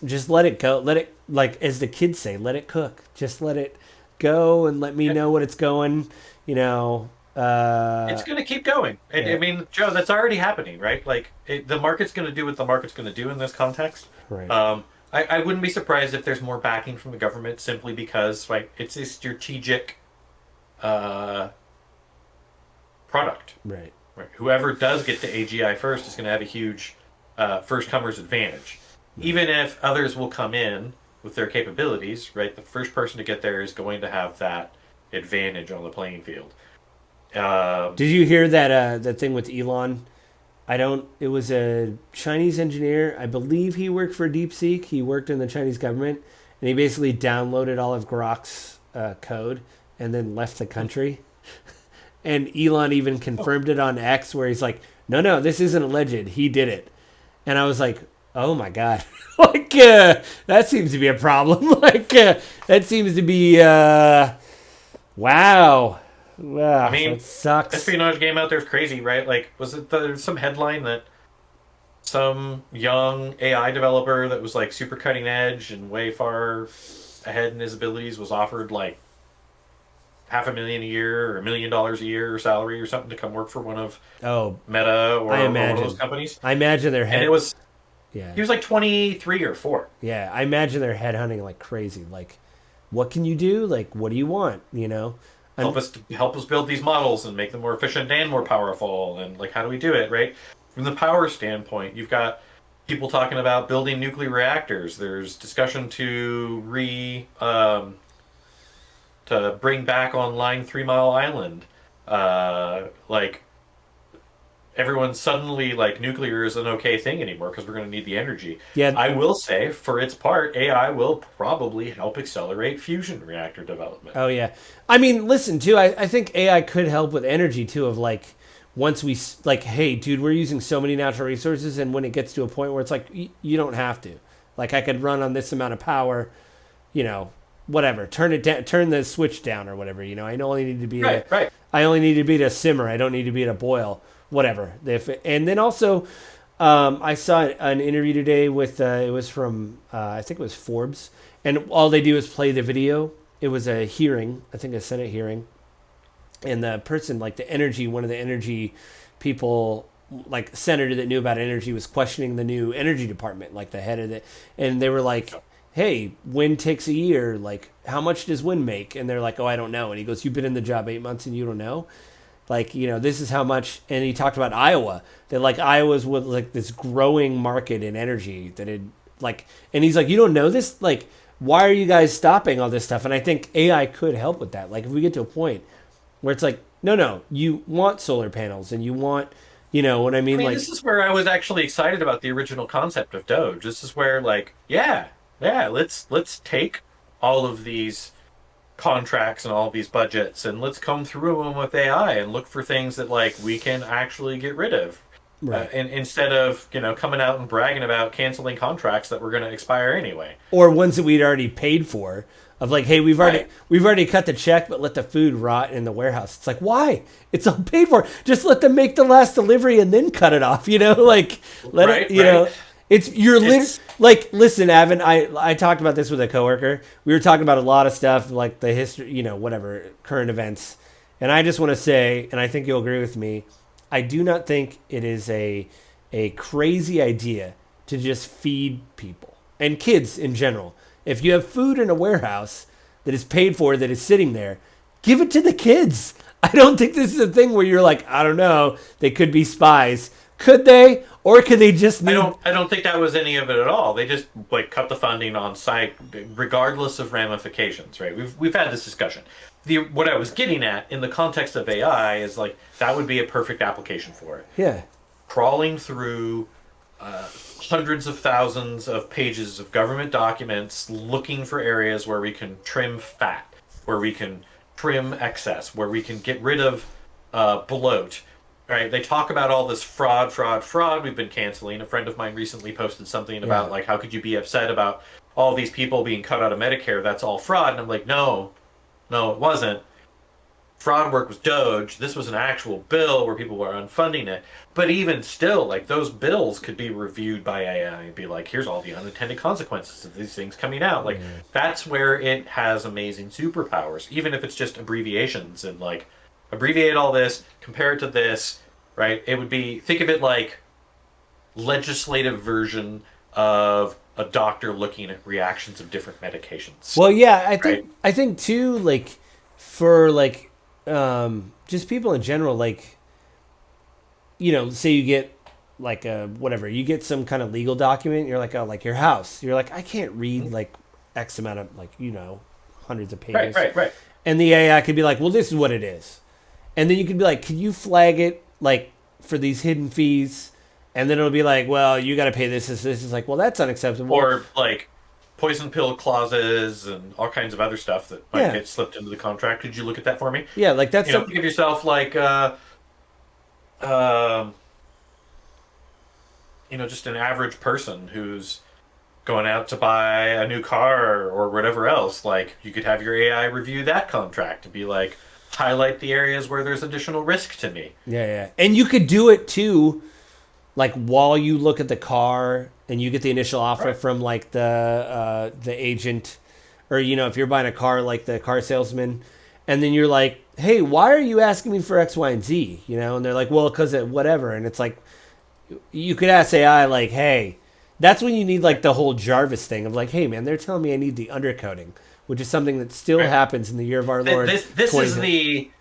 Speaker 2: just let it go. Let it, like as the kids say, let it cook. Just let it go and let me know what it's going. You know,
Speaker 1: it's going to keep going. And
Speaker 2: yeah.
Speaker 1: I mean, Joe, that's already happening, right? Like the market's going to do what the market's going to do in this context.
Speaker 2: Right.
Speaker 1: I wouldn't be surprised if there's more backing from the government simply because, right, it's a strategic uh, product.
Speaker 2: Right.
Speaker 1: Right. Whoever does get to AGI first is going to have a huge first comers advantage. Even if others will come in with their capabilities, right, the first person to get there is going to have that advantage on the playing field.
Speaker 2: Did you hear that thing with Elon? I don't. It was a Chinese engineer. I believe he worked for DeepSeek. He worked in the Chinese government, and he basically downloaded all of Grok's code and then left the country. And Elon even confirmed it on X, where he's like, "No, this isn't alleged. He did it." And I was like, "Oh my god, like that seems to be a problem. Like that seems to be wow." Wow,
Speaker 1: I mean,
Speaker 2: that sucks.
Speaker 1: espionage game out there is crazy, right? Like, was it there's some headline that some young AI developer that was like super cutting edge and way far ahead in his abilities was offered like $500,000 a year or $1 million a year or salary or something to come work for one of
Speaker 2: Oh,
Speaker 1: Meta
Speaker 2: I
Speaker 1: or one of those
Speaker 2: imagine.
Speaker 1: companies?
Speaker 2: I imagine their
Speaker 1: And
Speaker 2: head.
Speaker 1: it was
Speaker 2: Yeah,
Speaker 1: he was like 23 or 4.
Speaker 2: yeah. I imagine they're headhunting like crazy. Like, what can you do? Like, what do you want? You know, I'm.
Speaker 1: Help us build these models and make them more efficient and more powerful, and like how do we do it, right? From the power standpoint, you've got people talking about building nuclear reactors. There's discussion to bring back online 3 Mile Island. Like everyone's suddenly like nuclear is an okay thing anymore because we're going to need the energy.
Speaker 2: Yeah.
Speaker 1: I will say, for its part, AI will probably help accelerate fusion reactor development.
Speaker 2: Oh yeah. I mean, listen too. I think AI could help with energy too. Of like, once like, hey, dude, we're using so many natural resources, and when it gets to a point where it's like, you don't have to. Like, I could run on this amount of power. You know, whatever. Turn it down. Turn the switch down or whatever. You know, I only need to be
Speaker 1: Right, right.
Speaker 2: I only need to be at a simmer. I don't need to be at a boil. Whatever. And then also, I saw an interview today with it was from I think it was Forbes, and all they do is play the video. It was a hearing, I think a Senate hearing, and the person, like one of the energy people, like senator that knew about energy, was questioning the new energy department, like the head of it, and they were like, hey, wind takes a year. Like, how much does wind make? And they're like, oh, I don't know. And he goes, you've been in the job 8 months and you don't know? Like, you know, this is how much. And he talked about Iowa, that like Iowa's with like this growing market in energy that it like, and he's like, you don't know this? Like, why are you guys stopping all this stuff? And I think AI could help with that. Like, if we get to a point where it's like, no, you want solar panels and you want, you know what I
Speaker 1: I
Speaker 2: mean?
Speaker 1: mean,
Speaker 2: Like,
Speaker 1: this is where I was actually excited about the original concept of Doge. This is where, like, yeah, let's take all of these contracts and all of these budgets and let's comb through them with AI and look for things that like we can actually get rid of.
Speaker 2: right.
Speaker 1: And instead of coming out and bragging about canceling contracts that were going to expire anyway.
Speaker 2: Or ones that we'd already paid for, of like, hey,
Speaker 1: Right.
Speaker 2: we've already cut the check, but let the food rot in the warehouse. It's like, why? It's all paid for. Just let them make the last delivery and then cut it off. You know, like let
Speaker 1: Right,
Speaker 2: it. You
Speaker 1: right.
Speaker 2: know, it's you're
Speaker 1: It's
Speaker 2: like, listen, Avin. I talked about this with a coworker. We were talking about a lot of stuff, like the history, you know, whatever current events. And I just want to say, and I think you'll agree with me, I do not think it is a crazy idea to just feed people and kids in general. If you have food in a warehouse that is paid for, that is sitting there, give it to the kids. I don't think this is a thing where you're like, I don't know, they could be spies. Could they? Or could they just
Speaker 1: I
Speaker 2: need.
Speaker 1: don't think that was any of it at all. They just like cut the funding on site, regardless of ramifications. Right? We've had this discussion. What I was getting at in the context of AI is like that would be a perfect application for it.
Speaker 2: Yeah.
Speaker 1: Crawling through hundreds of thousands of pages of government documents, looking for areas where we can trim fat, where we can trim excess, where we can get rid of bloat. Right? They talk about all this fraud, fraud, fraud. We've been canceling. A friend of mine recently posted something about
Speaker 2: Yeah.
Speaker 1: like how could you be upset about all these people being cut out of Medicare? That's all fraud. And I'm like, no, no, it wasn't. Fraud work was Doge. This was an actual bill where people were unfunding it. But even still, like those bills could be reviewed by AI and be like, here's all the unintended consequences of these things coming out. Like that's where it has amazing superpowers, even if it's just abbreviations and like abbreviate all this, compare it to this, right? It would be think of it like legislative version of a doctor looking at reactions of different medications.
Speaker 2: Well, yeah,
Speaker 1: Right?
Speaker 2: I think too, like for like just people in general, like say you get like a whatever, you get some kind of legal document, you're like, oh, like your house, you're like, I can't read like X amount of like hundreds of
Speaker 1: Right,
Speaker 2: pages,
Speaker 1: right, right.
Speaker 2: and the AI could be like, well, this is what it is, and then you could be like, can you flag it like for these hidden fees, and then it'll be like, well, you got to pay this is like, well, that's unacceptable.
Speaker 1: Or like poison pill clauses and all kinds of other stuff that might
Speaker 2: Yeah.
Speaker 1: get slipped into the contract. Could you look at that for me?
Speaker 2: Yeah, like that's
Speaker 1: Think of yourself like um, just an average person who's going out to buy a new car or whatever else. Like you could have your AI review that contract and be like, highlight the areas where there's additional risk to me.
Speaker 2: yeah, and you could do it too, like while you look at the car and you get the initial offer
Speaker 1: Right.
Speaker 2: from like the agent, or if you're buying a car, like the car salesman, and then you're like, hey, why are you asking me for X, Y, and Z? And they're like, well, because of whatever, and it's like you could ask AI like, hey, that's when you need like the whole Jarvis thing of like, hey man, they're telling me I need the undercoating, which is something that still
Speaker 1: Right.
Speaker 2: happens in the year of our Lord.
Speaker 1: This
Speaker 2: 20.
Speaker 1: is the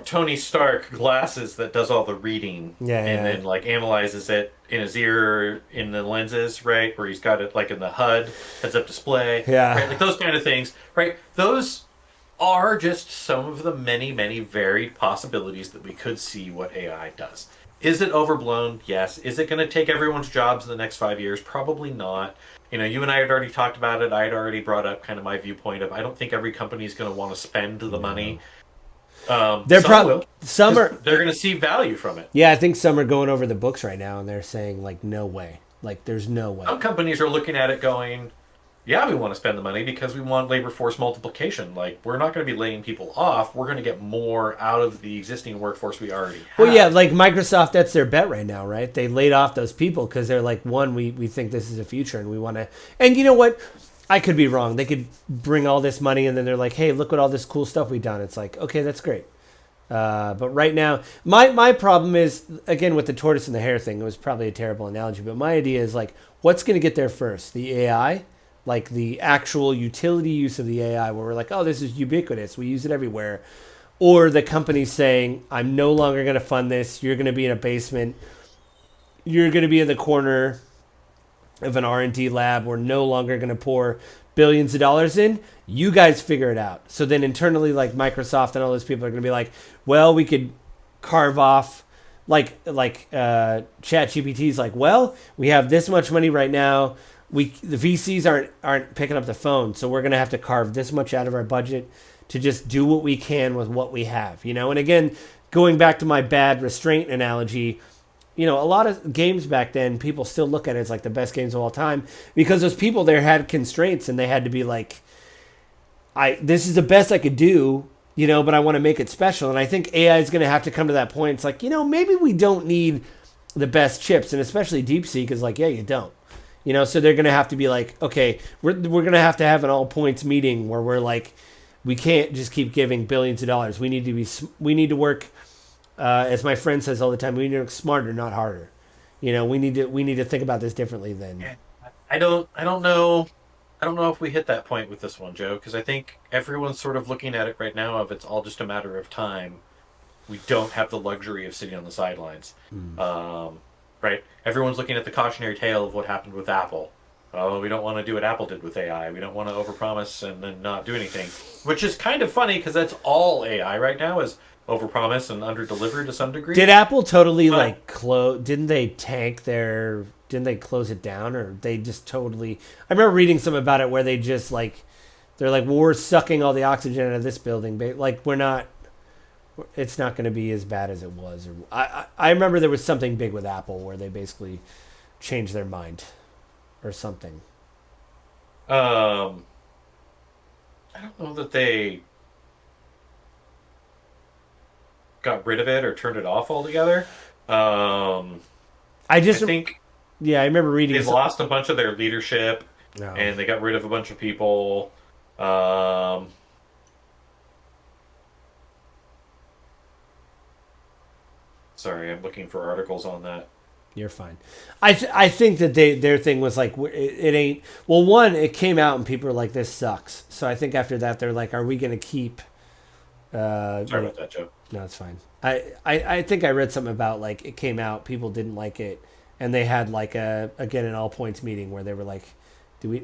Speaker 1: Tony Stark glasses that does all the reading
Speaker 2: Yeah,
Speaker 1: and
Speaker 2: yeah.
Speaker 1: then like analyzes it in his ear in the lenses, right? Where he's got it like in the HUD, heads up display,
Speaker 2: Yeah.
Speaker 1: right? Like those kind of things, right? Those are just some of the many, many varied possibilities that we could see what AI does. Is it overblown? Yes. Is it going to take everyone's jobs in the next 5 years? Probably not. You and I had already talked about it. I had already brought up kind of my viewpoint of I don't think every company is going to want to spend the money.
Speaker 2: They're
Speaker 1: Some
Speaker 2: probably
Speaker 1: will,
Speaker 2: some
Speaker 1: 'cause
Speaker 2: are.
Speaker 1: they're going to see value from it.
Speaker 2: Yeah, I think some are going over the books right now, and they're saying like, no way, like there's no way.
Speaker 1: Some companies are looking at it going, yeah, we want to spend the money because we want labor force multiplication. Like, we're not going to be laying people off. We're going to get more out of the existing workforce we already have.
Speaker 2: Well, yeah, like Microsoft, that's their bet right now, right? They laid off those people because they're like, one, we think this is a future, and we want to. And you know what? I could be wrong. They could bring all this money, and then they're like, hey, look at all this cool stuff we've done. It's like, okay, that's great. But right now, my problem is, again, with the tortoise and the hare thing, it was probably a terrible analogy, but my idea is like, what's going to get there first? The AI? Like the actual utility use of the AI, where we're like, oh, this is ubiquitous. We use it everywhere. Or the company saying, I'm no longer going to fund this. You're going to be in a basement. You're going to be in the corner of an R&D lab. We're no longer going to pour billions of dollars in. You guys figure it out. So then internally, like Microsoft and all those people are going to be like, well, we could carve off like ChatGPT's like, well, we have this much money right now. The VCs aren't picking up the phone, so we're going to have to carve this much out of our budget to just do what we can with what we have, And again, going back to my bad restraint analogy, a lot of games back then, people still look at it as like the best games of all time because those people there had constraints and they had to be like, this is the best I could do, but I want to make it special. And I think AI is going to have to come to that point. It's like, maybe we don't need the best chips, and especially DeepSeek is like, yeah, you don't. So they're going to have to be like, okay, we're going to have an all points meeting where we're like, we can't just keep giving billions of dollars. We need to work, as my friend says all the time, we need to work smarter, not harder. We need to think about this differently then.
Speaker 1: I don't know I don't know if we hit that point with this one, Joe, because I think everyone's sort of looking at it right now of it's all just a matter of time. We don't have the luxury of sitting on the sidelines.
Speaker 2: Mm.
Speaker 1: Right? Everyone's looking at the cautionary tale of what happened with Apple. Oh, we don't want to do what Apple did with AI. We don't want to overpromise and then not do anything, which is kind of funny because that's all AI right now is overpromise and underdeliver to some degree.
Speaker 2: Did Apple totally
Speaker 1: But
Speaker 2: like close? Didn't they tank their? Didn't they close it down, or they just totally? I remember reading something about it where they just like they're like, well, we're sucking all the oxygen out of this building, but like we're not. It's not going to be as bad as it was. Or I remember there was something big with Apple where they basically changed their mind or something.
Speaker 1: um, I don't know that they got rid of it or turned it off altogether. Um,
Speaker 2: I
Speaker 1: I
Speaker 2: just
Speaker 1: think
Speaker 2: yeah, I remember reading.
Speaker 1: they lost a bunch of their leadership
Speaker 2: No,
Speaker 1: and they got rid of a bunch of people. Um, Sorry, I'm looking for articles on that.
Speaker 2: you're fine. I think that their thing was like it ain't. Well, one, it came out and people were like, this sucks. So I think after that they're like, are we going to keep?
Speaker 1: Sorry about that, Joe.
Speaker 2: No, it's fine. I think I read something about like it came out, people didn't like it, and they had like a again an all points meeting where they were like,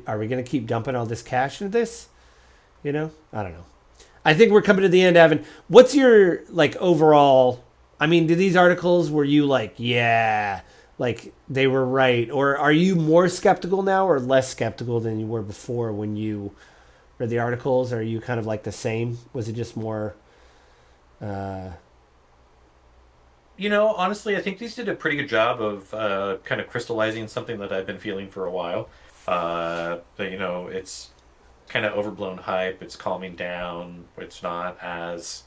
Speaker 2: are we gonna keep dumping all this cash into this? You know, I don't know. I think we're coming to the end, Evan. What's your like overall? I mean, do these articles were you like, yeah, like they were right, or are you more skeptical now or less skeptical than you were before when you read the articles? Are you kind of like the same? Was it just more? Uh,
Speaker 1: Honestly, I think these did a pretty good job of kind of crystallizing something that I've been feeling for a while. That, it's kind of overblown hype. It's calming down. It's not as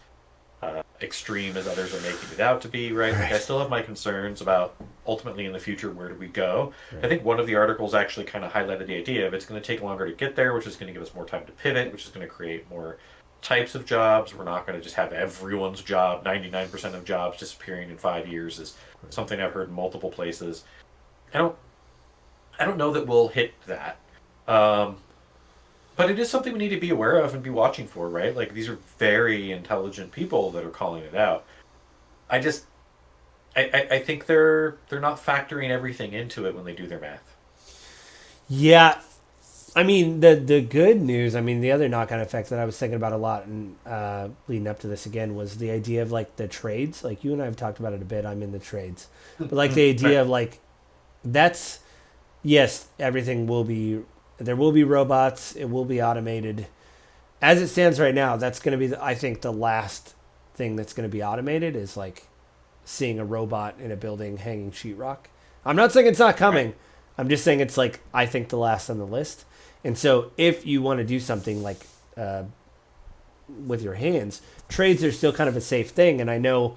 Speaker 1: extreme as others are making it out to be, right? Like, I
Speaker 2: right.
Speaker 1: still have my concerns about ultimately in the future, where do we go? I
Speaker 2: Right.
Speaker 1: think one of the articles actually kind of highlighted the idea of it's going to take longer to get there, which is going to give us more time to pivot, which is going to create more types of jobs. We're not going to just have everyone's job, 99% of jobs disappearing in 5 years is something I've heard in multiple places. I don't I don't know that we'll hit that. Um, but it is something we need to be aware of and be watching for, right? Like these are very intelligent people that are calling it out. I just I think they're not factoring everything into it when they do their math.
Speaker 2: Yeah, I mean the good news. I mean the other knock-on effect that I was thinking about a lot and leading up to this again was the idea of like the trades. Like you and I have talked about it a bit. I'm in the trades, but like the idea
Speaker 1: Right.
Speaker 2: of like that's yes, everything will be there will be robots. It will be automated. As it stands right now, that's going to be I think the last thing that's going to be automated is like seeing a robot in a building hanging sheetrock. I'm not saying it's not
Speaker 1: Right.
Speaker 2: coming. I'm just saying it's like I think the last on the list. And so if you want to do something like uh, with your hands, trades are still kind of a safe thing. And I know,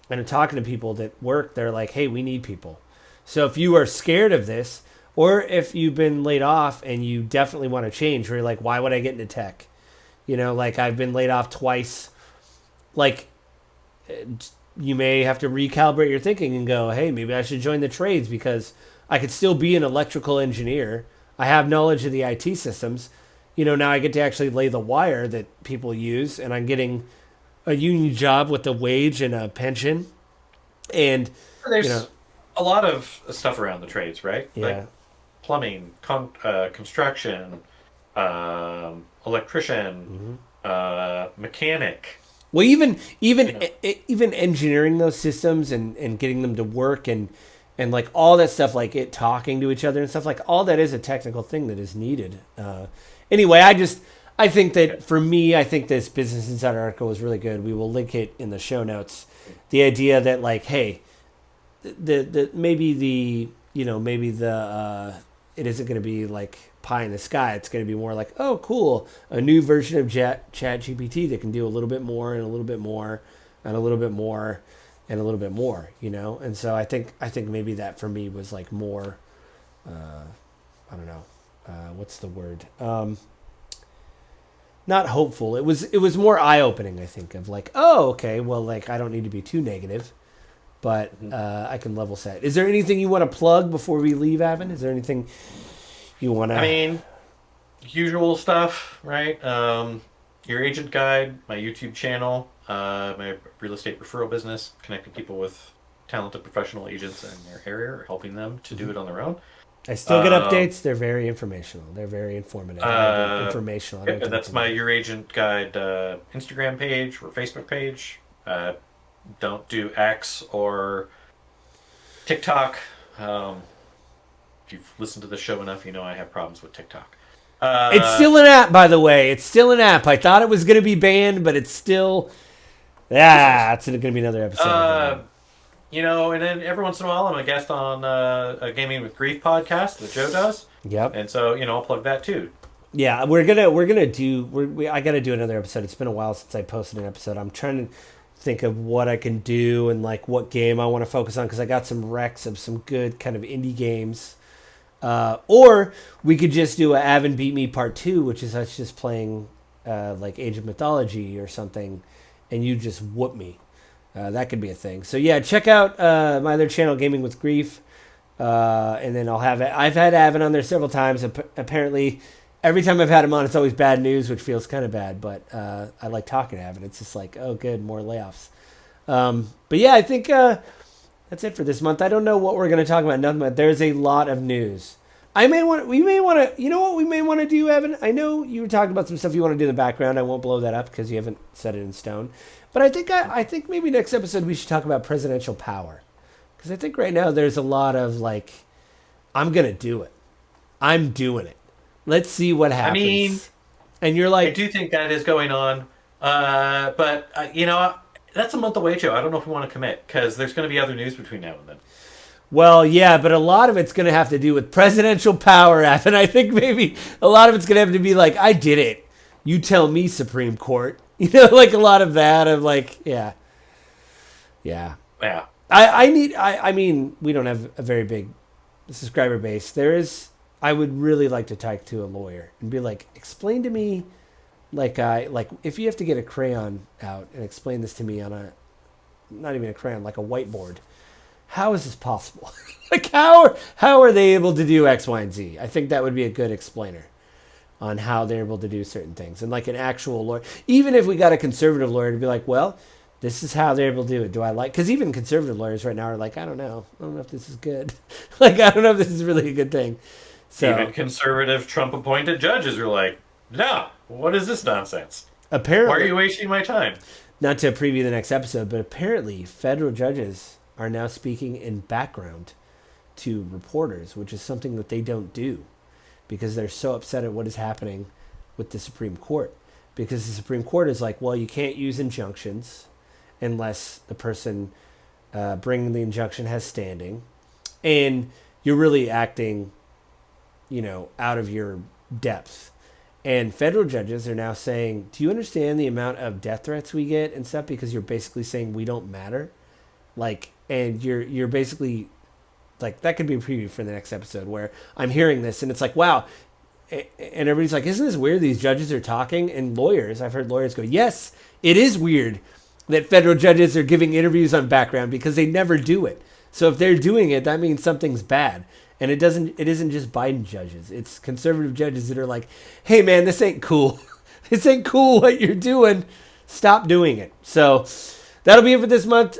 Speaker 2: and I'm talking to people that work, they're like, hey, we need people. So if you are scared of this, or if you've been laid off and you definitely want to change, where you're like, why would I get into tech? You know, like I've been laid off twice. Like you may have to recalibrate your thinking and go, hey, maybe I should join the trades because I could still be an electrical engineer. I have knowledge of the IT systems. You know, now I get to actually lay the wire that people use, and I'm getting a union job with a wage and a pension. And, you know,
Speaker 1: There's a lot of stuff around the trades, right?
Speaker 2: yeah.
Speaker 1: Like plumbing, construction, electrician,
Speaker 2: Mm-hmm.
Speaker 1: mechanic.
Speaker 2: Well,
Speaker 1: You know,
Speaker 2: even engineering those systems and getting them to work and like all that stuff, like it talking to each other and stuff, like all that is a technical thing that is needed. Anyway, I think
Speaker 1: yeah.
Speaker 2: that for me, I think this Business Insider article was really good. We will link it in the show notes. The idea that like, hey, the maybe the maybe the it isn't going to be like pie in the sky. It's going to be more like, oh, cool, a new version of Chat GPT that can do a little bit more and a little bit more and a little bit more and a little bit more, you know. And so I think maybe that for me was like more, I don't know, what's the word? Not hopeful. It was more eye opening. I think of like, oh, okay, well, like I don't need to be too negative, but
Speaker 1: Mhm.
Speaker 2: I can level set. Is there anything you want to plug before we leave, Avin? Is there anything you want
Speaker 1: I
Speaker 2: to?
Speaker 1: mean, usual stuff, right? Your agent guide, my YouTube channel, my real estate referral business, connecting people with talented professional agents in their area, or helping them to do it on their own.
Speaker 2: I still get
Speaker 1: Um,
Speaker 2: updates. They're very informational. They're very informative. I love it.
Speaker 1: uh,
Speaker 2: Informational. I
Speaker 1: yeah,
Speaker 2: don't
Speaker 1: and
Speaker 2: talk
Speaker 1: that's
Speaker 2: too
Speaker 1: my
Speaker 2: much.
Speaker 1: Your Agent Guide Instagram page or Facebook page. Don't do X or TikTok. Um, if you've listened to the show enough, you know I have problems with TikTok.
Speaker 2: It's
Speaker 1: Uh,
Speaker 2: still an app, by the way. It's still an app. I thought it was going to be banned, but it's still.
Speaker 1: this is.
Speaker 2: It's going to be another episode of it.
Speaker 1: Uh, and then every once in a while I'm a guest on a Gaming with Grief podcast that Joe does.
Speaker 2: Yep.
Speaker 1: And so, I'll plug that too.
Speaker 2: Yeah, we're gonna do. I got to do another episode. It's been a while since I posted an episode. I'm trying to think of what I can do and like what game I want to focus on because I got some recs of some good kind of indie games. Or we could just do a Avin Beat Me Part 2, which is us just playing like Age of Mythology or something, and you just whoop me. That could be a thing. So yeah, check out my other channel, Gaming with Grief, and then I'll have it. I've had Avin on there several times. Apparently, every time I've had him on, it's always bad news, which feels kind of bad. But I like talking to Avin. It's just like, oh, good, more layoffs. But yeah, I think that's it for this month. I don't know what we're going to talk about. Nothing, but there's a lot of news. We may want to, you know what we may want to do, Evan? I know you were talking about some stuff you want to do in the background. I won't blow that up because you haven't set it in stone. But I think maybe next episode we should talk about presidential power. Because I think right now there's a lot of like, I'm going to do it. I'm doing it. Let's see what
Speaker 1: I
Speaker 2: happens.
Speaker 1: mean,
Speaker 2: And you're
Speaker 1: I
Speaker 2: like,
Speaker 1: do think that is going on. But, that's a month away, Joe. I don't know if we want to commit because there's going to be other news between now and then.
Speaker 2: well, yeah, but a lot of it's going to have to do with presidential power, Evan. I think maybe a lot of it's going to have to be like, I did it. You tell me, Supreme Court. Like a lot of that of like, yeah. Yeah.
Speaker 1: Yeah.
Speaker 2: I mean, we don't have a very big subscriber base. I would really like to talk to a lawyer and be like, explain to me, like if you have to get a crayon out and explain this to me on not even a crayon, like a whiteboard, how is this possible? Like, how are they able to do X, Y, and Z? I think that would be a good explainer on how they're able to do certain things. And like an actual lawyer, even if we got a conservative lawyer to be like, well, this is how they're able to do it. Do I like? Because even conservative lawyers right now are like, I don't know if this is good. Like, I don't know if this is really a good thing. So
Speaker 1: Even conservative Trump appointed judges are like, no, what is this nonsense? Why are
Speaker 2: apparently,
Speaker 1: you wasting my time?
Speaker 2: not to preview the next episode, but apparently federal judges are now speaking in background to reporters, which is something that they don't do because they're so upset at what is happening with the Supreme Court. Because the Supreme Court is like, well, you can't use injunctions unless the person bringing the injunction has standing. And you're really acting, out of your depth. And federal judges are now saying, do you understand the amount of death threats we get and stuff? Because you're basically saying we don't matter. Like, and you're basically like, that could be a preview for the next episode where I'm hearing this and it's like, wow. And everybody's like, isn't this weird? These judges are talking, and lawyers, I've heard lawyers go, yes, it is weird that federal judges are giving interviews on background because they never do it. So if they're doing it, that means something's bad. And it isn't just Biden judges. It's conservative judges that are like, hey man, this ain't cool. This ain't cool what you're doing. Stop doing it. So that'll be it for this month.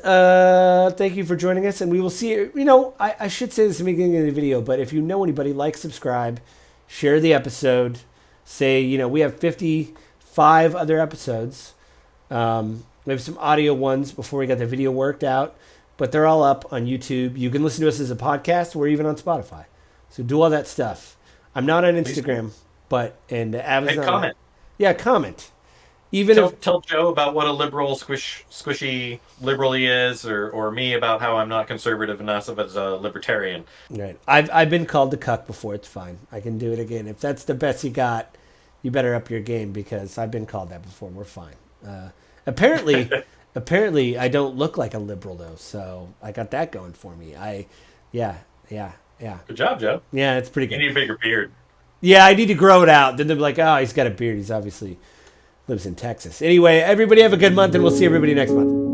Speaker 2: Thank you for joining us, and we will see you. I should say this at the beginning of the video, but if you know anybody, like, subscribe, share the episode. Say, we have 55 other episodes. We have some audio ones before we got the video worked out, but they're all up on YouTube. You can listen to us as a podcast. We're even on Spotify. So do all that stuff. I'm not on Instagram, and Amazon.
Speaker 1: And comment.
Speaker 2: Yeah, comment. Even
Speaker 1: Tell Joe about what a liberal squishy liberal he is, or me about how I'm not conservative enough as a libertarian.
Speaker 2: right. I've been called the cuck before. It's fine. I can do it again. If that's the best you got, you better up your game because I've been called that before. We're fine. Apparently, I don't look like a liberal though, so I got that going for me. Yeah.
Speaker 1: Good job, Joe.
Speaker 2: Yeah, it's pretty
Speaker 1: You
Speaker 2: good.
Speaker 1: need a bigger beard.
Speaker 2: Yeah, I need to grow it out. Then they'll be like, oh, he's got a beard. He's obviously lives in Texas. Anyway, everybody have a good month, and we'll see everybody next month.